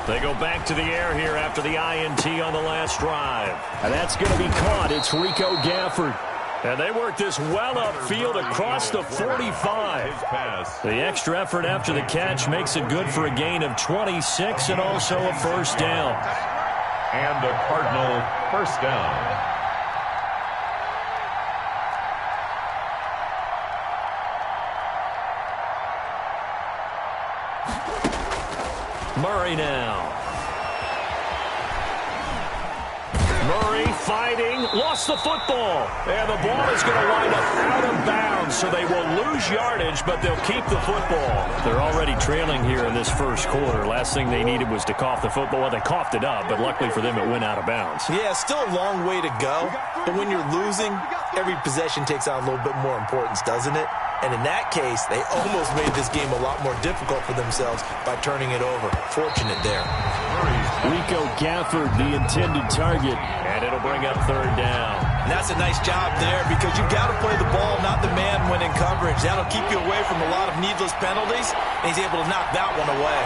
They go back to the air here after the INT on the last drive. And that's going to be caught. It's Rico Gafford. And they work this well upfield across the 45. The extra effort after the catch makes it good for a gain of 26 and also a 1st down. And a Cardinal 1st down. Murray now. Murray fighting, lost the football. And the ball is going to wind up out of bounds, so they will lose yardage, but they'll keep the football. They're already trailing here in this 1st quarter. Last thing they needed was to cough the football. Well, they coughed it up, but luckily for them, it went out of bounds. Yeah, still a long way to go, but when you're losing, every possession takes on a little bit more importance, doesn't it? And in that case, they almost made this game a lot more difficult for themselves by turning it over. Fortunate there. Rico Gafford, the intended target, and it'll bring up 3rd down. And that's a nice job there because you've got to play the ball, not the man when in coverage. That'll keep you away from a lot of needless penalties, and he's able to knock that one away.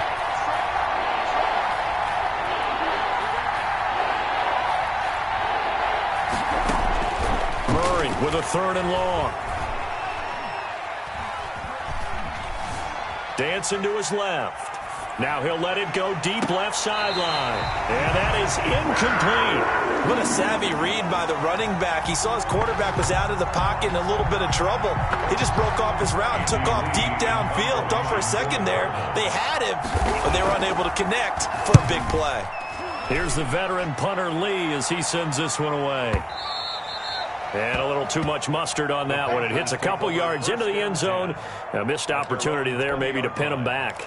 Murray with a 3rd and long. Dancing to his left. Now he'll let it go deep left sideline. And that is incomplete. What a savvy read by the running back. He saw his quarterback was out of the pocket in a little bit of trouble. He just broke off his route and took off deep downfield. Thought for a second there they had him, but they were unable to connect for a big play. Here's the veteran punter Lee as he sends this one away. And a little too much mustard on that one. It hits a couple yards into the end zone. A missed opportunity there maybe to pin him back.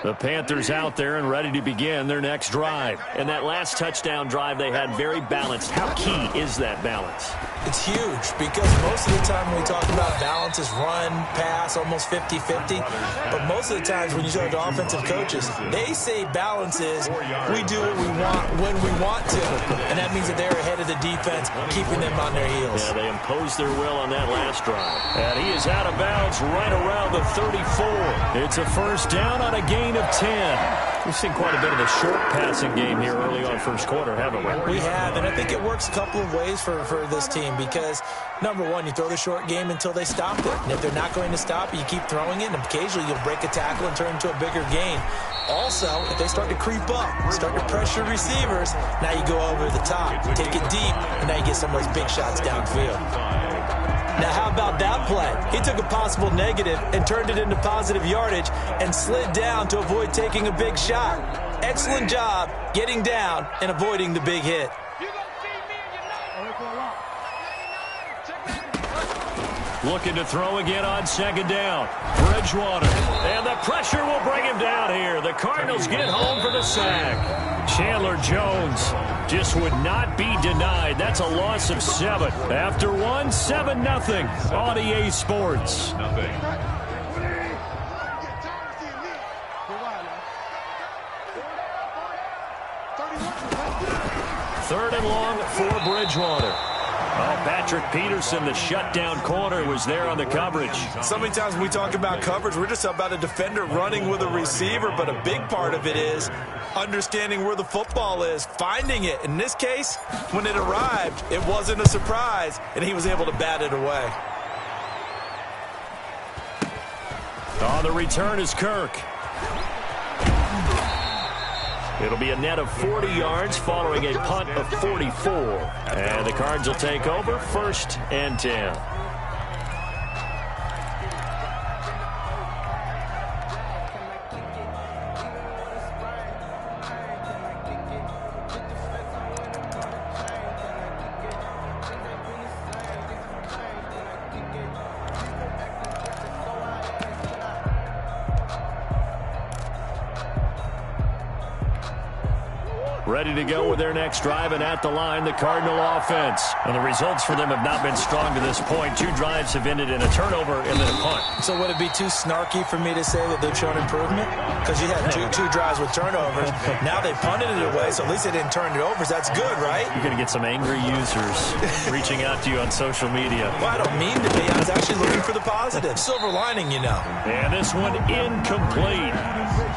The Panthers out there and ready to begin their next drive. And that last touchdown drive they had very balanced. How key is that balance? It's huge because most of the time when we talk about balance is run, pass, almost 50-50. But most of the times when you talk to offensive coaches, they say balance is we do what we want when we want to. And that means that they're ahead of the defense, keeping them on their heels. Yeah, they imposed their will on that last drive. And he is out of bounds right around the 34. It's a first down on a gain of 10. We've seen quite a bit of the short passing game here early on first quarter, haven't we? We have, and I think it works a couple of ways for this team because, number one, you throw the short game until they stop it. And if they're not going to stop it, you keep throwing it, and occasionally you'll break a tackle and turn into a bigger gain. Also, if they start to creep up, start to pressure receivers, now you go over the top, take it deep, and now you get some of those big shots downfield. Now, how about that play? He took a possible negative and turned it into positive yardage and slid down to avoid taking a big shot. Excellent job getting down and avoiding the big hit. Looking to throw again on second down. Bridgewater. And the pressure will bring him down here. The Cardinals get home for the sack. Chandler Jones just would not be denied. That's a loss of 7. After 1, 7-0 on EA Sports. Third and long for Bridgewater. Oh, Patrick Peterson, the shutdown corner, was there on the coverage. So many times when we talk about coverage, we're just about a defender running with a receiver, but a big part of it is understanding where the football is, finding it. In this case, when it arrived, it wasn't a surprise, and he was able to bat it away. On the return is Kirk. It'll be a net of 40 yards following a punt of 44. And the Cards will take over 1st and 10. Ready to go with their next drive, and at the line, the Cardinal offense. And the results for them have not been strong to this point. 2 drives have ended in a turnover and then a punt. So would it be too snarky for me to say that they've shown improvement? Because you had two drives with turnovers. Now they punted it away, so at least they didn't turn it over. That's good, right? You're going to get some angry users reaching out to you on social media. Well, I don't mean to be. I was actually looking for the positive. Silver lining, you know. And this one incomplete.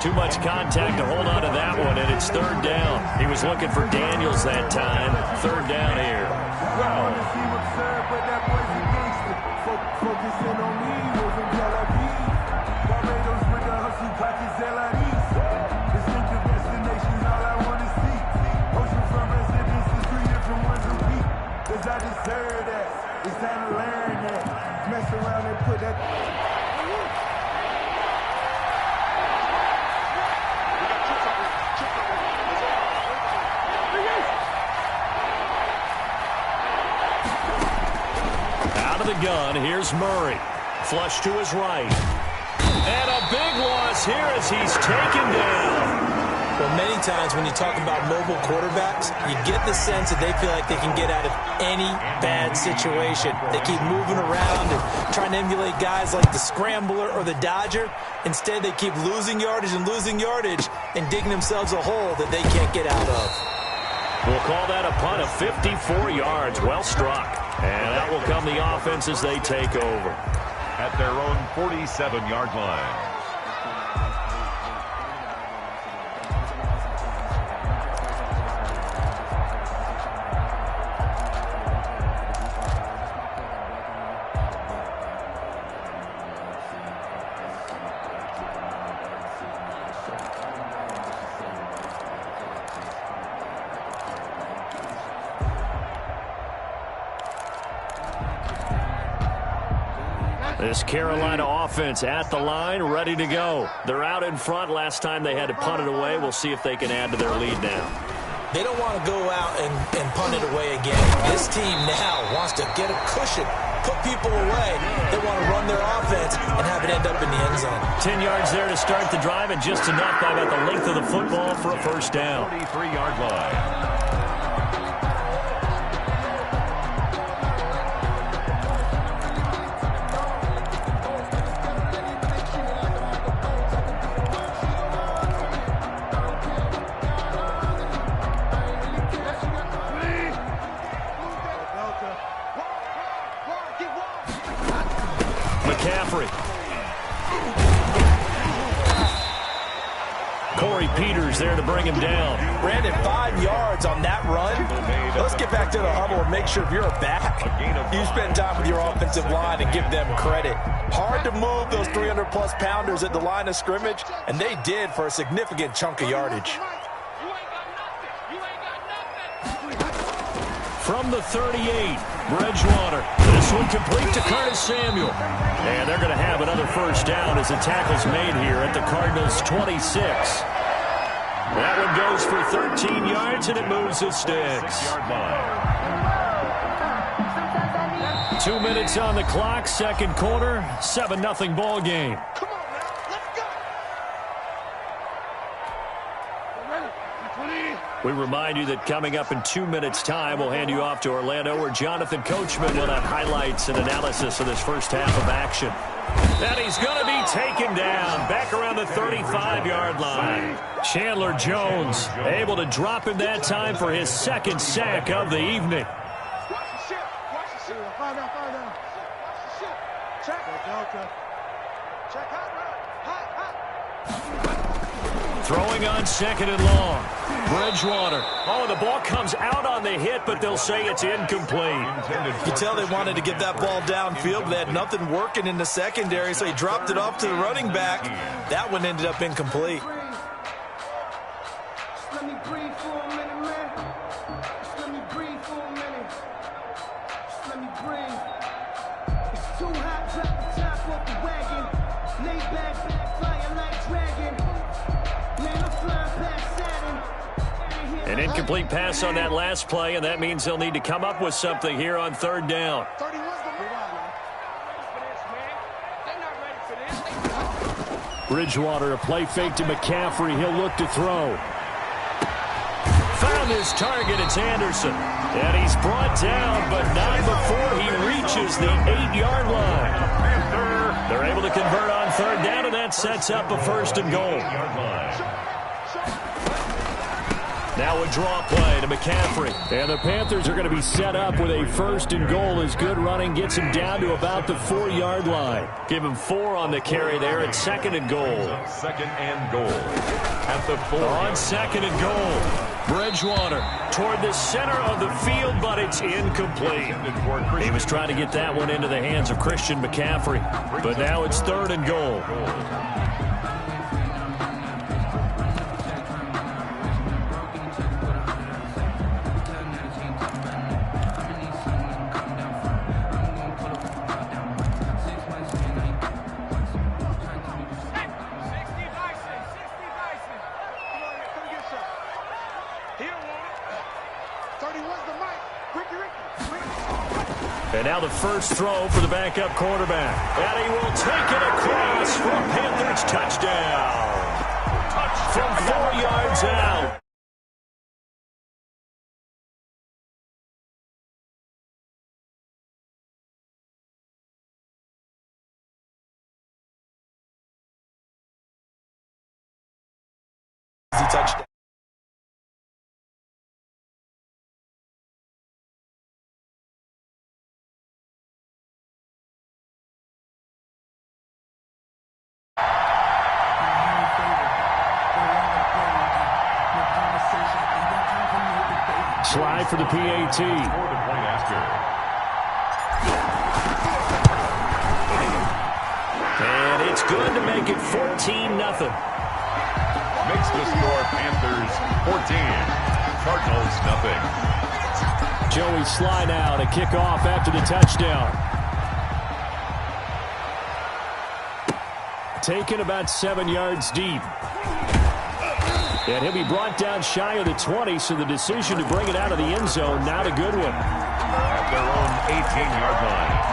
Too much contact to hold on to that one, and it's 3rd down. He was looking for Daniels that time. 3rd down here. Focusing on me, we're from Tel Aviv. Barbados with the hustle, pockets LIDs. Distinctive destinations, all I want to see. Oceanfront residences, 3 different ones a week. Cause I deserve that. It's time to learn that. Mess around and put that. The gun. Here's Murray. Flush to his right. And a big loss here as he's taken down. Well, many times when you talk about mobile quarterbacks, you get the sense that they feel like they can get out of any bad situation. They keep moving around and trying to emulate guys like the Scrambler or the Dodger. Instead, they keep losing yardage and digging themselves a hole that they can't get out of. We'll call that a punt of 54 yards. Well struck. And that will come the offense as they take over. At their own 47-yard line. This Carolina offense at the line, ready to go. They're out in front. Last time they had to punt it away. We'll see if they can add to their lead now. They don't want to go out and punt it away again. This team now wants to get a cushion, put people away. They want to run their offense and have it end up in the end zone. 10 yards there to start the drive, and just enough by about the length of the football for a first down. 43-yard line. There to bring him down. Brandon, 5 yards on that run. Let's get back to the huddle and make sure if you're a back, you spend time with your offensive line and give them credit. Hard to move those 300-plus pounders at the line of scrimmage, and they did for a significant chunk of yardage. From the 38, Bridgewater. This one complete to Curtis Samuel. And they're going to have another first down as the tackle's made here at the Cardinals' 26. That one goes for 13 yards, and it moves the sticks. 2 minutes on the clock, second quarter, 7-0 ball game. Come on now, let's go. We remind you that coming up in 2 minutes' time, we'll hand you off to Orlando, where Jonathan Coachman will have highlights and analysis of this first half of action. And he's going to be taken down back around the 35-yard line. Chandler Jones able to drop him that time for his second sack of the evening. Watch the ship. Watch the ship. Fire down. Watch the ship. Check. Check hot. Throwing on second and long. Bridgewater. Oh, the ball comes out on the hit, but they'll say it's incomplete. You tell they wanted to get that ball downfield, but they had nothing working in the secondary, so he dropped it off to the running back. That one ended up incomplete. Let me breathe for a minute, man. Just let me breathe for a minute. Just let me breathe. It's too hot, drop the top off the wagon. Lay back, flying like dragon. Man, I'm flying past Saturn. An incomplete pass on that last play, and that means they'll need to come up with something here on third down. 31's the They're not ready for this. Bridgewater, a play fake to McCaffrey. He'll look to throw. Found his target. It's Anderson. And he's brought down, but not before he reaches the 8-yard line. They're able to convert on third down, and that sets up a first and goal. Now a draw play to McCaffrey. And the Panthers are going to be set up with a first and goal as good running gets him down to about the 4-yard line. Give him 4 on the carry there at second and goal. Second and goal at the 4. On second and goal. Bridgewater toward the center of the field, but it's incomplete. He was trying to get that one into the hands of Christian McCaffrey. But now it's third and goal. And now the first throw for the backup quarterback. And he will take it across for a Panthers touchdown. from 4 yards out. Touchdown. Slide for the PAT. For the point after. And it's good to make it 14-0. Makes the score Panthers 14, Cardinals nothing. Joey Sly now to kick off after the touchdown. Taken about 7 yards deep. And he'll be brought down shy of the 20, so the decision to bring it out of the end zone, not a good one. At their own 18-yard line.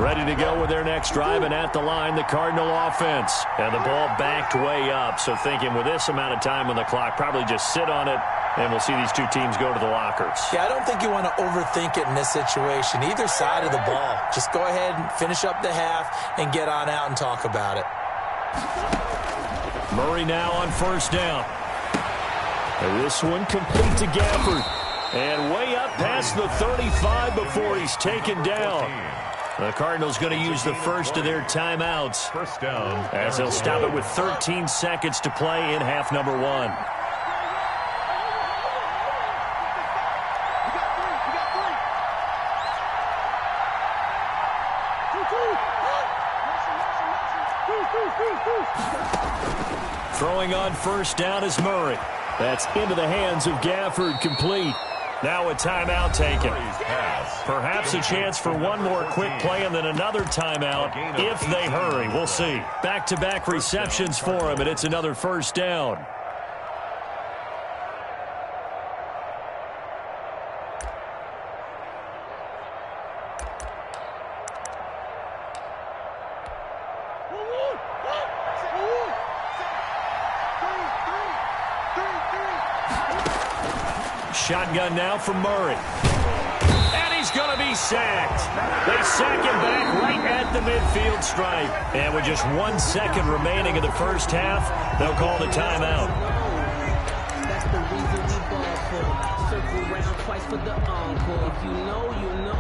Ready to go with their next drive, and at the line, the Cardinal offense. And the ball backed way up, so thinking with this amount of time on the clock, probably just sit on it, and we'll see these two teams go to the lockers. Yeah, I don't think you want to overthink it in this situation. Either side of the ball. Just go ahead and finish up the half and get on out and talk about it. Murray now on first down. And this one complete to Gafford. And way up past the 35 before he's taken down. The Cardinals going to use the first of their timeouts. First down. As they'll stop it with 13 seconds to play in half number one. Throwing on first down is Murray. That's into the hands of Gafford, complete. Now a timeout taken. Perhaps a chance for one more quick play and then another timeout if they hurry. We'll see. Back-to-back receptions for him, and it's another first down. Shotgun now from Murray. And he's going to be sacked. They sack him back right at the midfield stripe. And with just 1 second remaining in the first half, they'll call the timeout. That's the reason we ball for. Circle round twice for the encore. If you know, you know.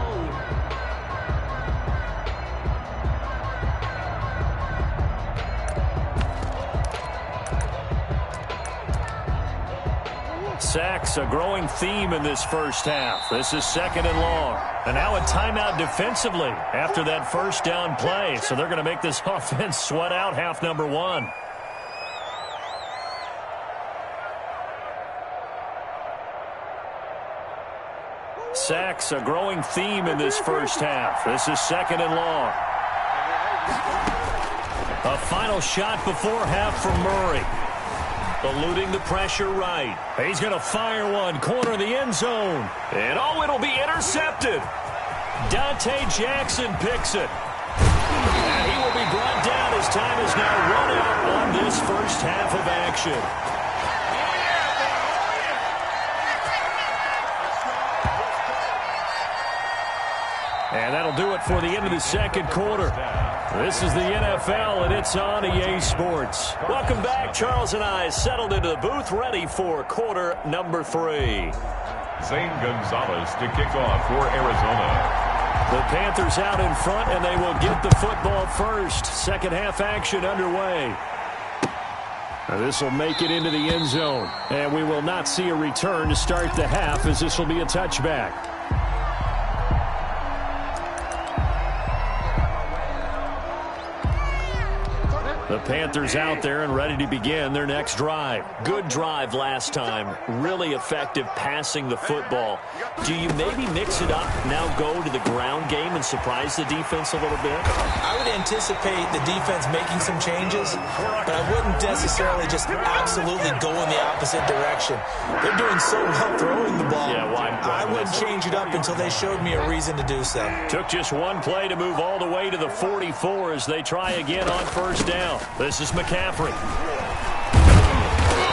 Sacks, a growing theme in this first half. This is second and long. And now a timeout defensively after that first down play. So they're going to make this offense sweat out half number one. Sacks, a growing theme in this first half. This is second and long. A final shot before half from Murray. Eluding the pressure right. He's going to fire one. Corner of the end zone. And oh, it'll be intercepted. Dante Jackson picks it. And he will be brought down as time is now run out on this first half of action. And that'll do it for the end of the second quarter. This is the NFL, and it's on EA Sports. Welcome back. Charles and I settled into the booth, ready for quarter number 3. Zane Gonzalez to kick off for Arizona. The Panthers out in front, and they will get the football first. Second half action underway. Now this will make it into the end zone, and we will not see a return to start the half, as this will be a touchback. The Panthers out there and ready to begin their next drive. Good drive last time. Really effective passing the football. Do you maybe mix it up, now go to the ground game and surprise the defense a little bit? I would anticipate the defense making some changes, but I wouldn't necessarily just absolutely go in the opposite direction. They're doing so well throwing the ball. Yeah, why I wouldn't change it up until they showed me a reason to do so. Took just one play to move all the way to the 44 as they try again on first down. This is McCaffrey.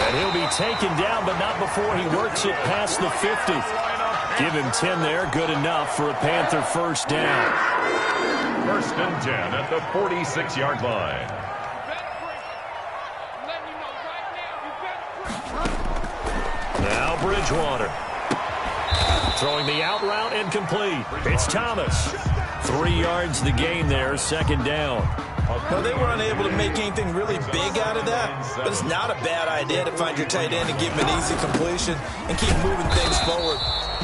And he'll be taken down, but not before he works it past the 50. Give him 10 there. Good enough for a Panther first down. First and 10 at the 46-yard line. Now Bridgewater. Throwing the out route incomplete. It's Thomas. 3 yards the gain there. Second down. Well, they were unable to make anything really big out of that, but it's not a bad idea to find your tight end and give him an easy completion and keep moving things forward.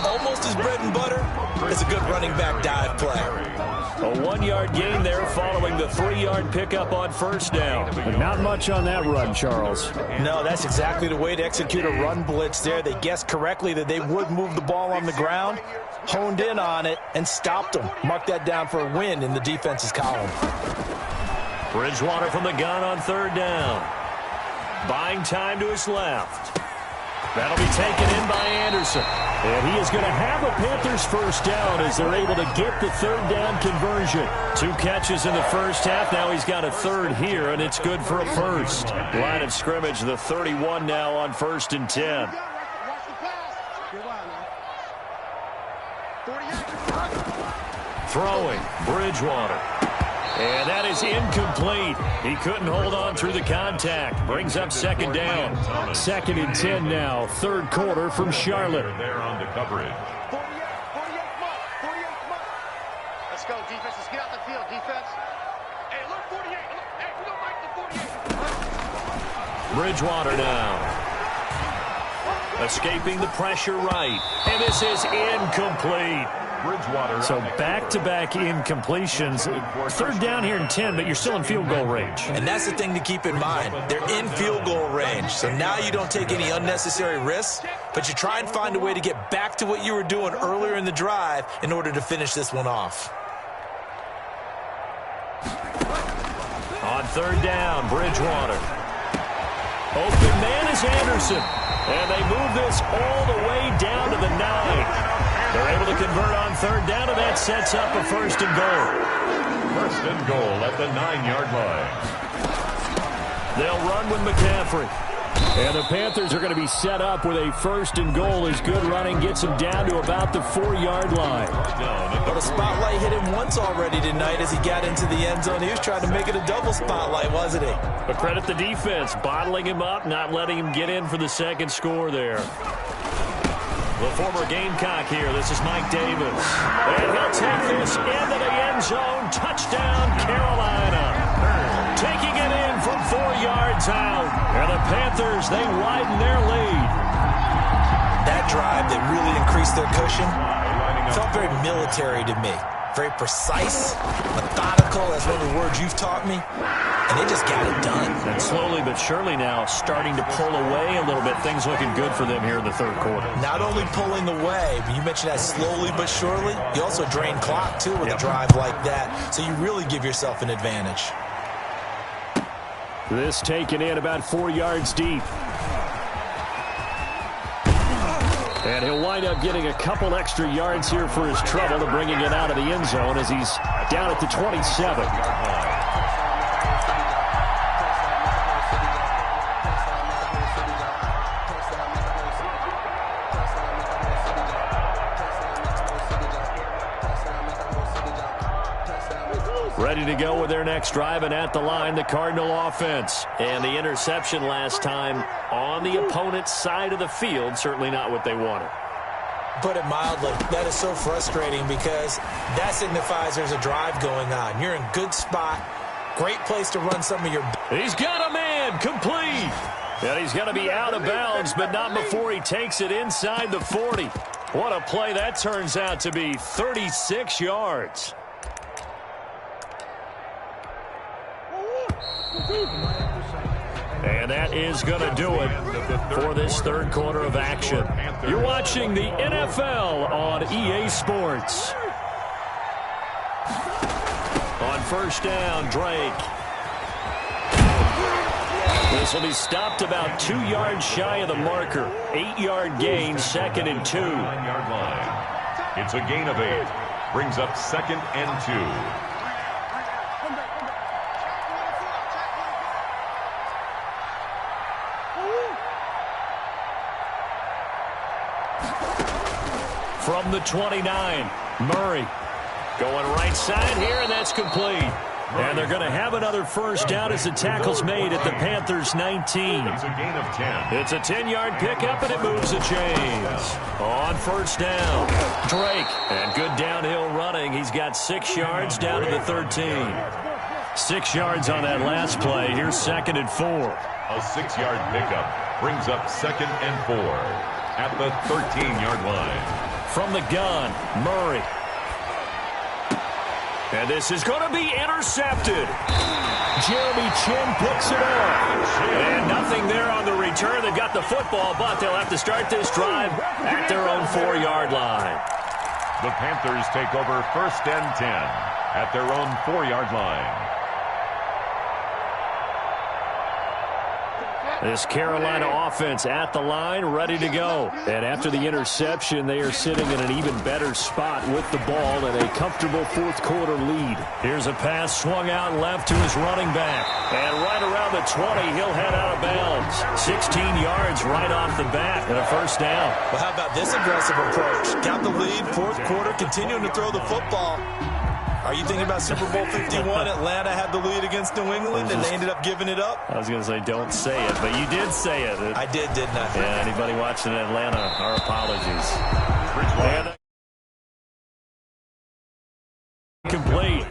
Almost his bread and butter. It's a good running back dive play. A 1-yard gain there following the 3-yard pickup on first down. But not much on that run, Charles. No, that's exactly the way to execute a run blitz there. They guessed correctly that they would move the ball on the ground, honed in on it, and stopped them. Mark that down for a win in the defense's column. Bridgewater from the gun on third down. Buying time to his left. That'll be taken in by Anderson. And he is going to have a Panthers first down as they're able to get the third down conversion. 2 catches in the first half. Now he's got a third here, and it's good for a first. Line of scrimmage, the 31 now on first and 10. Throwing, Bridgewater. And that is incomplete. He couldn't hold on through the contact. Brings up second down. Second and 10 now. Third quarter from Charlotte. There on the coverage. 48 months. Let's go, defense. Let's get out the field, defense. Hey, look, 48. Look, hey, we don't like the 48. Bridgewater now. Escaping the pressure right. And this is incomplete. Bridgewater. So back-to-back incompletions. Third down here in 10, but you're still in field goal range. And that's the thing to keep in mind. They're in field goal range. So now you don't take any unnecessary risks, but you try and find a way to get back to what you were doing earlier in the drive in order to finish this one off. On third down, Bridgewater. Open man is Anderson. And they move this all the way down to the 9. They're able to convert on third down, and that sets up a first and goal. First and goal at the 9-yard line. They'll run with McCaffrey. And the Panthers are going to be set up with a first and goal as good running gets them down to about the 4-yard line. But a spotlight hit him once already tonight as he got into the end zone. He was trying to make it a double spotlight, wasn't he? But credit the defense, bottling him up, not letting him get in for the second score there. The former Gamecock here. This is Mike Davis. And he'll take this into the end zone. Touchdown, Carolina. Taking it in from 4 yards out. And the Panthers, they widen their lead. That drive that really increased their cushion felt very military to me. Very precise, methodical, that's one of the words you've taught me. And they just got it done. And slowly but surely now starting to pull away a little bit. Things looking good for them here in the third quarter. Not only pulling away, but you mentioned that slowly but surely. You also drain clock, too, with a drive like that. So you really give yourself an advantage. This taken in about 4 yards deep. And he'll wind up getting a couple extra yards here for his trouble to bringing it out of the end zone as he's down at the 27. Ready to go with their next drive, and at the line, the Cardinal offense. And the interception last time on the opponent's side of the field, certainly not what they wanted. Put it mildly, that is so frustrating because that signifies there's a drive going on. You're in good spot, great place to run some of your... He's got a man, complete. And he's going to be out of bounds, but not before he takes it inside the 40. What a play that turns out to be, 36 yards. And that is going to do it for this third quarter of action. You're watching the NFL on EA Sports. On first down, Drake. This will be stopped about 2 yards shy of the marker. 8-yard gain, 2nd and 2. 9-yard line. It's a gain of 8. Brings up 2nd and 2. From the 29, Murray going right side here, and that's complete. And they're going to have another first down as the tackle's made at the Panthers' 19. It's a gain of 10. It's a 10-yard pickup, and it moves the chains. On first down, Drake. And good downhill running. He's got 6 yards down to the 13. 6 yards on that last play. Here's 2nd and 4. A 6-yard pickup brings up 2nd and 4 at the 13-yard line. From the gun, Murray. And this is going to be intercepted. Jeremy Chin picks it up. And nothing there on the return. They've got the football, but they'll have to start this drive at their own 4-yard line. The Panthers take over 1st and 10 at their own 4-yard line. This Carolina offense at the line, ready to go. And after the interception, they are sitting in an even better spot with the ball and a comfortable fourth quarter lead. Here's a pass swung out left to his running back. And right around the 20, he'll head out of bounds. 16 yards right off the bat and a first down. Well, how about this aggressive approach? Got the lead, fourth quarter, continuing to throw the football. Are you thinking about Super Bowl 51? Atlanta had the lead against New England, and they ended up giving it up? I was going to say, don't say it, but you did say it. I did, didn't I? Yeah, anybody watching Atlanta, our apologies. And complete.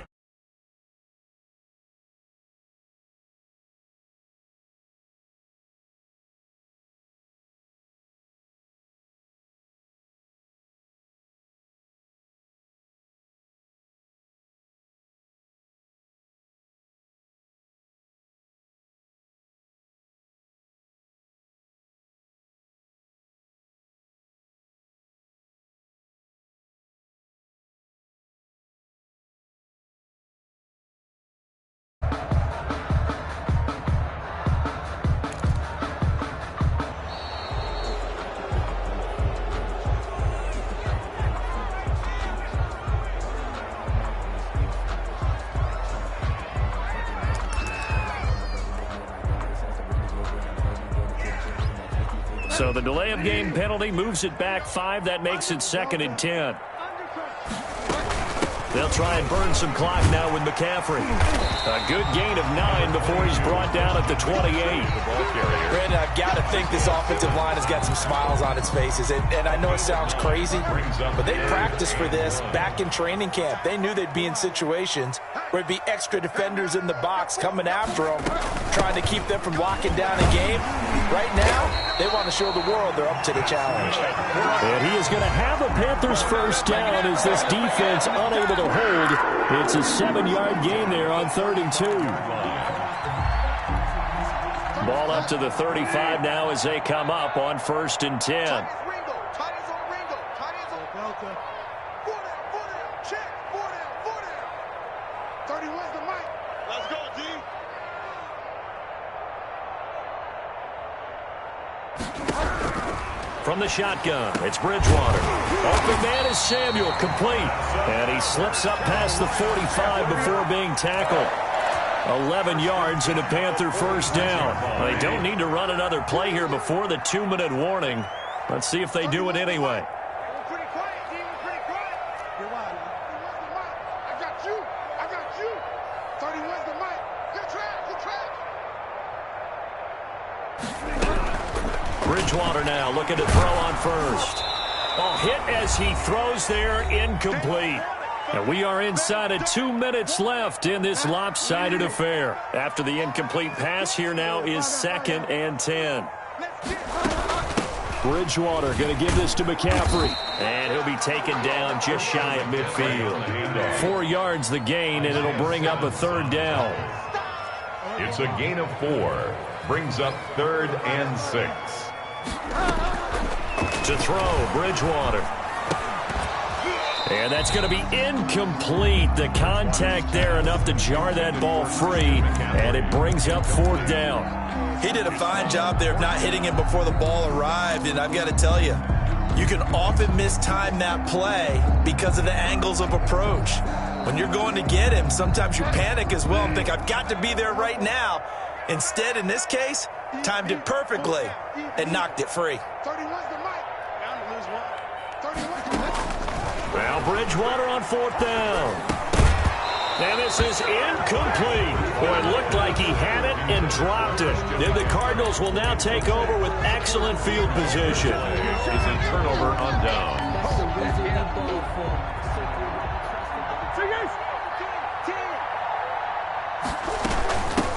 So the delay of game penalty moves it back 5. That makes it 2nd and 10. They'll try and burn some clock now with McCaffrey. A good gain of 9 before he's brought down at the 28. Brandon, I've got to think this offensive line has got some smiles on its faces. And I know it sounds crazy, but they practiced for this back in training camp. They knew they'd be in situations where there'd be extra defenders in the box coming after them, trying to keep them from locking down a game. Right now, they want to show the world they're up to the challenge. And he is going to have a Panthers first down as this defense unable to hold. It's a 7-yard gain there on 3rd and 2. Ball up to the 35 now as they come up on 1st and 10. From the shotgun, it's Bridgewater. Open man is Samuel, complete. And he slips up past the 45 before being tackled. 11 yards and a Panther first down. They don't need to run another play here before the 2-minute warning. Let's see if they do it anyway. Bridgewater now looking to throw on first. Oh, hit as he throws there, incomplete. And we are inside of 2 minutes left in this lopsided affair. After the incomplete pass, here now is 2nd and 10. Bridgewater going to give this to McCaffrey. And he'll be taken down just shy of midfield. 4 yards the gain, and it'll bring up a 3rd down. It's a gain of 4. Brings up 3rd and 6. To throw, Bridgewater. And that's going to be incomplete. The contact there enough to jar that ball free, and it brings up 4th down. He did a fine job there of not hitting him before the ball arrived, and I've got to tell you, you can often mistime that play because of the angles of approach. When you're going to get him, sometimes you panic as well and think, I've got to be there right now. Instead, in this case, timed it perfectly and knocked it free. 31's the mic. Bound to lose one. 31's the mic. Now Bridgewater on 4th down. And this is incomplete. Boy, it looked like he had it and dropped it. And the Cardinals will now take over with excellent field position. It's a turnover on down.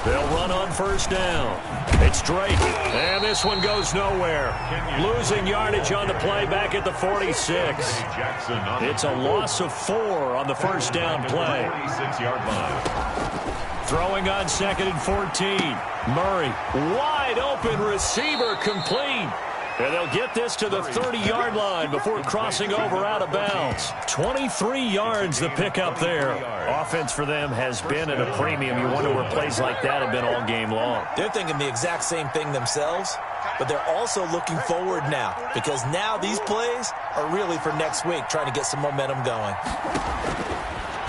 They'll run on 1st down. It's Drake, and this one goes nowhere. Losing yardage on the play back at the 46. It's a loss of 4 on the 1st down play. 46-yard line. Throwing on 2nd and 14. Murray, wide open receiver, complete. And they'll get this to the 30-yard line before crossing over out of bounds. 23 yards the pickup there. Offense for them has been at a premium. You wonder where plays like that have been all game long. They're thinking the exact same thing themselves, but they're also looking forward now because now these plays are really for next week, trying to get some momentum going.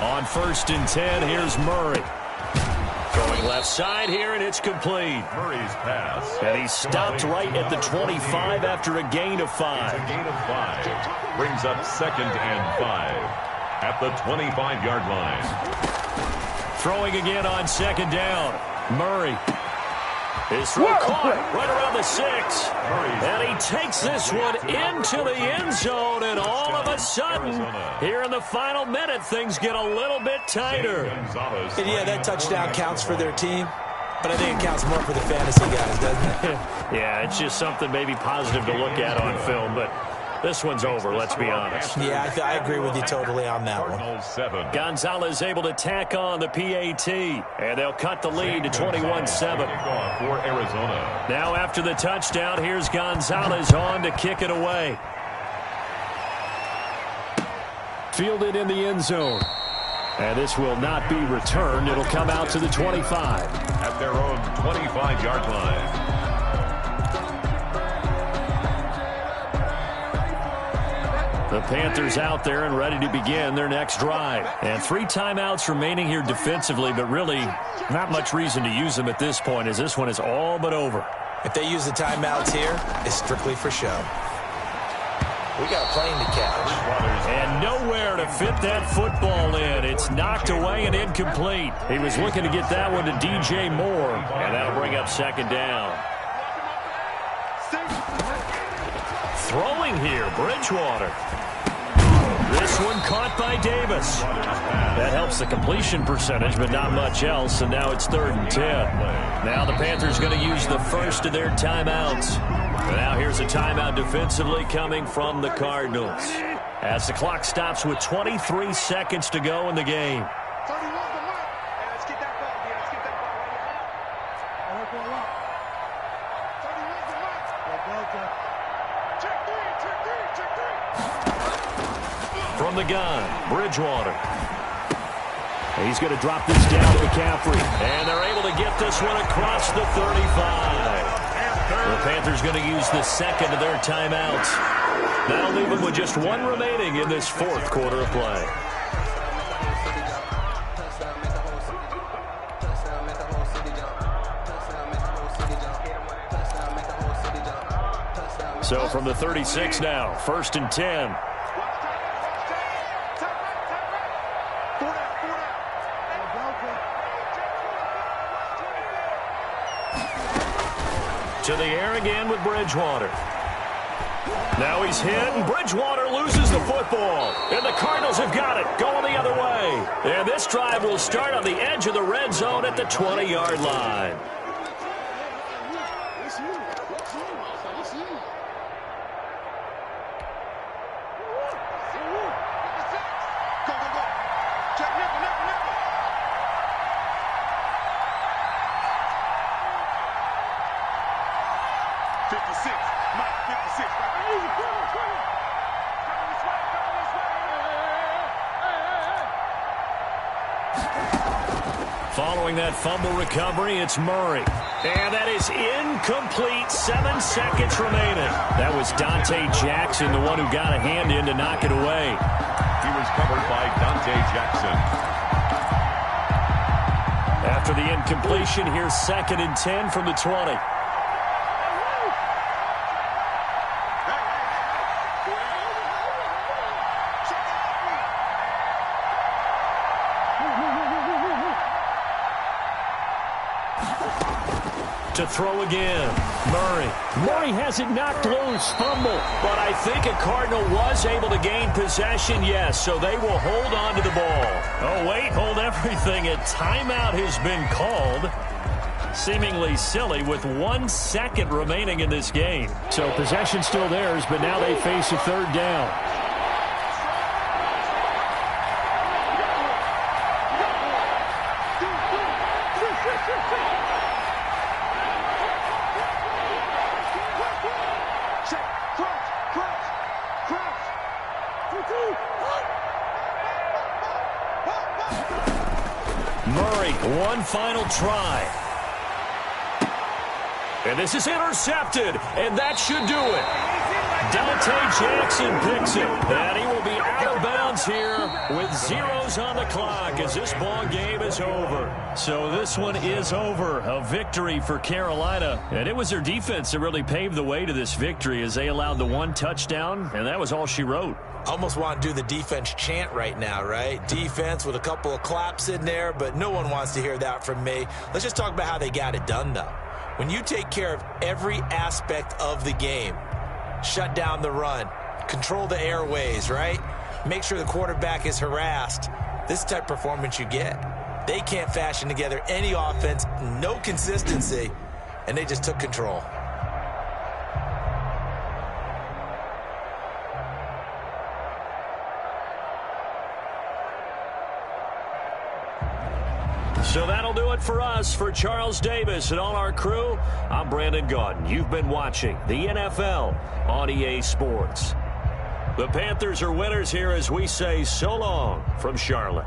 On 1st and 10, here's Murray. Going left side here, and it's complete. Murray's pass. And he stopped right at the 25 after a gain of 5. It's a gain of 5. Brings up 2nd and 5 at the 25-yard line. Throwing again on 2nd down. Murray. His throw caught right around the 6. And he takes this one into the end zone, and all of a sudden, here in the final minute, things get a little bit tighter. And yeah, that touchdown counts for their team, but I think it counts more for the fantasy guys, doesn't it? Yeah, it's just something maybe positive to look at on film, but this one's over, let's be honest. Yeah, I agree with you totally on that one. Gonzalez able to tack on the PAT, and they'll cut the lead to 21-7. For Arizona. Now after the touchdown, here's Gonzalez on to kick it away. Fielded in the end zone. And this will not be returned. It'll come out to the 25. At their own 25-yard line. The Panthers out there and ready to begin their next drive. And 3 timeouts remaining here defensively, but really not much reason to use them at this point as this one is all but over. If they use the timeouts here, it's strictly for show. We got a plane to catch. And nowhere to fit that football in. It's knocked away and incomplete. He was looking to get that one to DJ Moore, and that'll bring up 2nd down. Throwing here, Bridgewater. This one caught by Davis. That helps the completion percentage, but not much else, and now it's 3rd and 10. Now the Panthers going to use the first of their timeouts. And now here's a timeout defensively coming from the Cardinals. As the clock stops with 23 seconds to go in the game. 31's the mic. Hey, let's get that ball, D. Let's get that ball right now. 31's the mic. Check 3. From the gun, Bridgewater. He's going to drop this down to McCaffrey. And they're able to get this one across the 35. The Panthers going to use the second of their timeouts. That'll leave them with just 1 remaining in this 4th quarter of play. So from the 36 now, 1st and 10. To the air again with Bridgewater. Now he's hit, and Bridgewater loses the football. And the Cardinals have got it, going the other way. And this drive will start on the edge of the red zone at the 20-yard line. 56. Mike, 56. Following that fumble recovery, it's Murray. And that is incomplete. 7 seconds remaining. That was Dante Jackson, the one who got a hand in to knock it away. He was covered by Dante Jackson. After the incompletion, here's 2nd and 10 from the 20. To throw again. Murray has it knocked loose. Fumble. But I think a Cardinal was able to gain possession, yes, so they will hold on to the ball. Oh, wait, hold everything. A timeout has been called. Seemingly silly with 1 second remaining in this game. So possession still theirs, but now they face a 3rd down. Murray, one final try. And this is intercepted, and that should do it. Dante Jackson picks it, and he will be out of bounds here with zeros on the clock as this ball game is over. So this one is over. A victory for Carolina, and it was their defense that really paved the way to this victory as they allowed the 1 touchdown, and that was all she wrote. Almost want to do the defense chant right now, right? Defense with a couple of claps in there, but no one wants to hear that from me. Let's just talk about how they got it done, though. When you take care of every aspect of the game, shut down the run, control the airways, right? Make sure the quarterback is harassed. This type of performance you get. They can't fashion together any offense, no consistency, and they just took control. So that'll do it for us. For Charles Davis and all our crew, I'm Brandon Gaudin. You've been watching the NFL on EA Sports. The Panthers are winners here as we say so long from Charlotte.